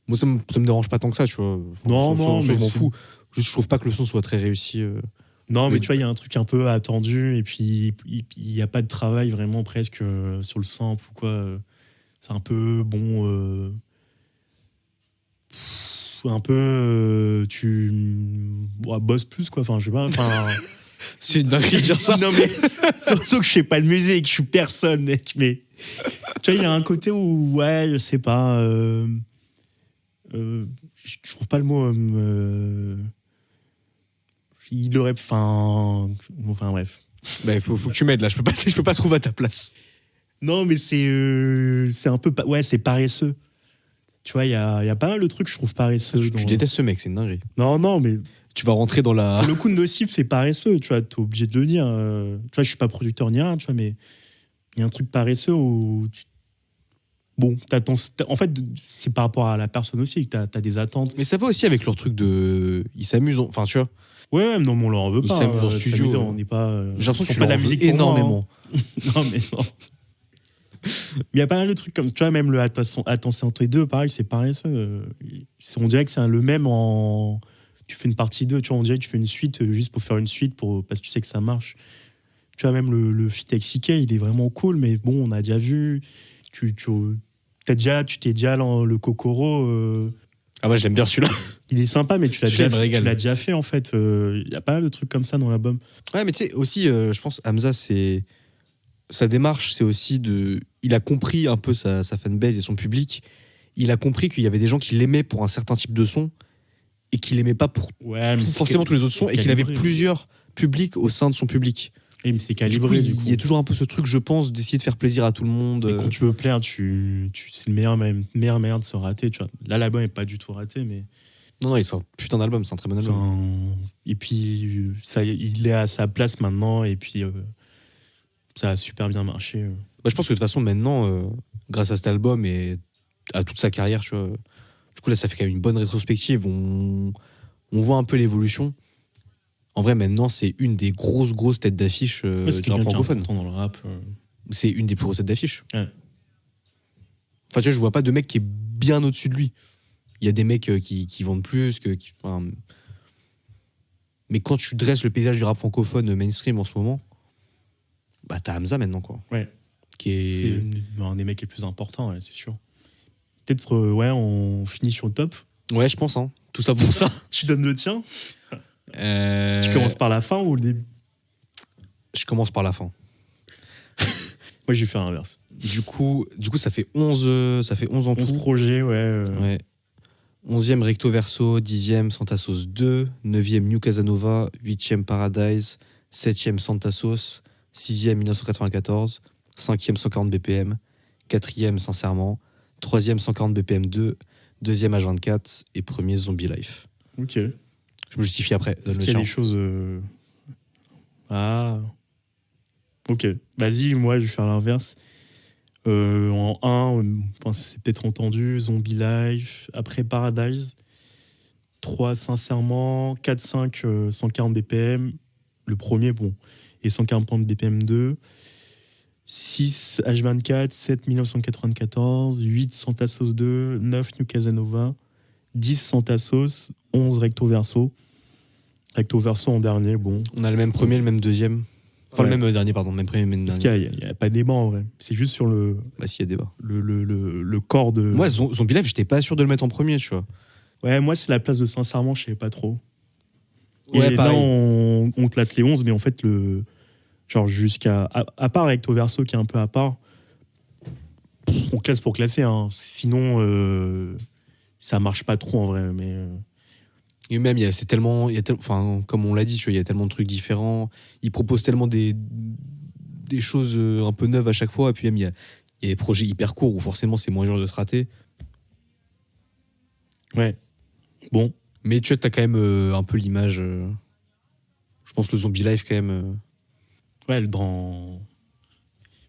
Moi, ça me dérange pas tant que ça, tu vois. Non, je m'en fous. Juste, je trouve pas que le son soit très réussi. Non, mais tu vois, il y a un truc un peu attendu, et puis il n'y a pas de travail vraiment presque sur le sample ou quoi. C'est un peu bon. Un peu tu bosses plus, quoi. Enfin, je sais pas. C'est une dinguerie de dire ça. Non, mais surtout que je sais pas de musique, je suis personne, mec. Mais tu vois, il y a un côté où, ouais, je sais pas. Je trouve pas le mot. Il aurait. Enfin, bref. Bah, faut que tu m'aides là. Je peux pas trouver à ta place. Non, mais c'est un peu. Ouais, c'est paresseux. Tu vois, il y a pas mal de trucs que je trouve paresseux. Tu détestes ce mec, c'est une dinguerie. Non, mais tu vas rentrer dans la. Le coup de Nocif, c'est paresseux, tu vois, t'es obligé de le dire. Tu vois, je suis pas producteur ni rien, tu vois, mais il y a un truc paresseux où. Bon, en fait, c'est par rapport à la personne aussi que t'as des attentes. Mais ça va aussi avec leur truc de. Ils s'amusent, enfin, tu vois. Ouais, non, mais on leur en veut pas. Ils s'amusent en studio. On n'est pas. J'ai l'impression que tu pas de la musique énormément. Non, mais non. Mais il y a pas mal de trucs comme, tu vois, même le Attention 2, pareil, c'est paresseux. On dirait que c'est le même en. Tu fais une partie 2, tu vois, on dirait que tu fais une suite juste pour faire une suite, parce que tu sais que ça marche. Tu vois, même le feat avec CK, il est vraiment cool, mais bon, on a déjà vu. Tu t'es déjà dans le Kokoro. Ah ouais, j'aime bien celui-là. Il est sympa, mais tu l'as déjà fait, en fait. Il y a pas mal de trucs comme ça dans l'album. Ouais, mais tu sais, aussi, je pense, Hamza, sa démarche, c'est aussi il a compris un peu sa fanbase et son public. Il a compris qu'il y avait des gens qui l'aimaient pour un certain type de son et qui l'aimaient pas pour forcément tous les autres sons, et qu'il avait plusieurs publics au sein de son public. Et mais c'est calibré, du coup. Il y a toujours un peu ce truc, je pense, d'essayer de faire plaisir à tout le monde. Et quand tu veux plaire, c'est le meilleur manière de se rater. Tu vois. Là, l'album n'est pas du tout raté, mais. Non, c'est un putain d'album, c'est un très bon album. Et puis, il est à sa place maintenant, et puis ça a super bien marché. Bah, je pense que de toute façon, maintenant, grâce à cet album et à toute sa carrière, tu vois, du coup, là, ça fait quand même une bonne rétrospective. On voit un peu l'évolution. En vrai, maintenant, c'est une des grosses têtes d'affiche du rap francophone. Dans le rap. C'est une des plus grosses têtes d'affiche. Ouais. Enfin, tu vois, je vois pas de mec qui est bien au-dessus de lui. Il y a des mecs qui vendent plus. Mais quand tu dresses le paysage du rap francophone mainstream en ce moment, bah t'as Hamza maintenant, quoi. Ouais. C'est un des mecs les plus importants, ouais, c'est sûr. Peut-être, on finit sur le top. Ouais, je pense, hein. Tout ça pour ça. Tu donnes le tien. Tu commences par la fin ou le début? Je commence par la fin. Moi, j'ai fait l'inverse. Du coup, ça fait 11 en 11 tout. projets, ouais. Ouais. 11e Recto Verso, 10e Santa Sauce 2, 9e New Casanova, 8e Paradise, 7e Santa Sauce, 6e 1994, 5e 140 BPM, 4e Sincèrement, 3e 140 BPM 2, 2e H24 et 1er Zombie Life. Ok. Je me justifie après. Est-ce qu'il y a des choses... Ah. Ok. Vas-y, moi, je vais faire l'inverse. En 1, c'est peut-être entendu, Zombie Life. Après, Paradise. 3, Sincèrement. 4, 5, 140 BPM. Le premier, bon. Et 140 BPM 2. 6, H24. 7, 1994. 8, Santa Sauce 2. 9, New Casanova. 10, Santa Sauce. 11, Recto Verso. Recto Verso en dernier, bon. On a le même premier, le même deuxième. Enfin, le même dernier, pardon. Même premier, même dernier. Parce qu'il n'y a pas de débat en vrai. C'est juste sur le. Bah, s'il y a débat. Le corps de. Moi, Zombie Life, j'étais pas sûr de le mettre en premier, tu vois. Ouais, moi, c'est la place de Sincèrement, je savais pas trop. Ouais, et pareil. là, on classe les 11, mais en fait, genre jusqu'à. À part Recto Verso qui est un peu à part, on classe pour classer. Hein. Sinon, ça marche pas trop en vrai. Mais. Et même, enfin, comme on l'a dit, tu vois, il y a tellement de trucs différents. Ils proposent tellement des choses un peu neuves à chaque fois. Et puis même, il y a des projets hyper courts où forcément c'est moins dur de se rater. Ouais. Bon. Mais tu vois, t'as quand même un peu l'image. Je pense le Zombie Life quand même. Ouais,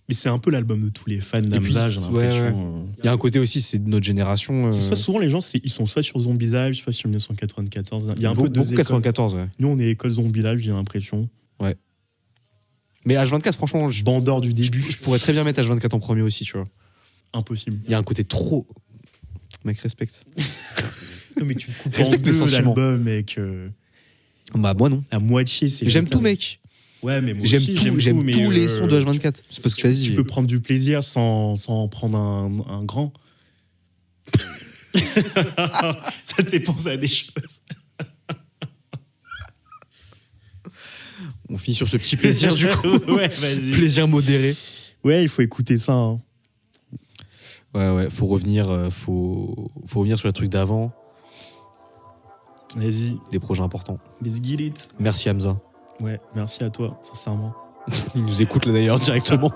mais c'est un peu l'album de tous les fans d'Hamza, j'ai l'impression. Il y a un côté aussi, c'est de notre génération. C'est souvent les gens, ils sont soit sur Zombie Live, soit sur 1994. Il y a un peu de beaucoup 94, ouais. Nous, on est école Zombie Live, j'ai l'impression. Ouais. Mais H24, franchement, bandeur du début. Je pourrais très bien mettre H24 en premier aussi, tu vois. Impossible. Il y a un côté trop. Mec, respecte. Non, mais tu coupes respecte mes sentiments. l'album, mec. Bah, moi non. La moitié, c'est. J'aime tout, mec. Ouais, mais moi j'aime aussi, tous mais les sons de H24. C'est parce que tu as dit. Tu peux prendre du plaisir sans prendre un grand. Ça te fait penser à des choses. On finit sur ce petit plaisir du coup. Ouais, vas-y. Plaisir modéré. Ouais, il faut écouter ça. Hein. Ouais, faut revenir, faut revenir sur les trucs d'avant. Vas-y. Des projets importants. Let's get it. Merci Hamza. Ouais, merci à toi, sincèrement. Il nous écoute là d'ailleurs directement.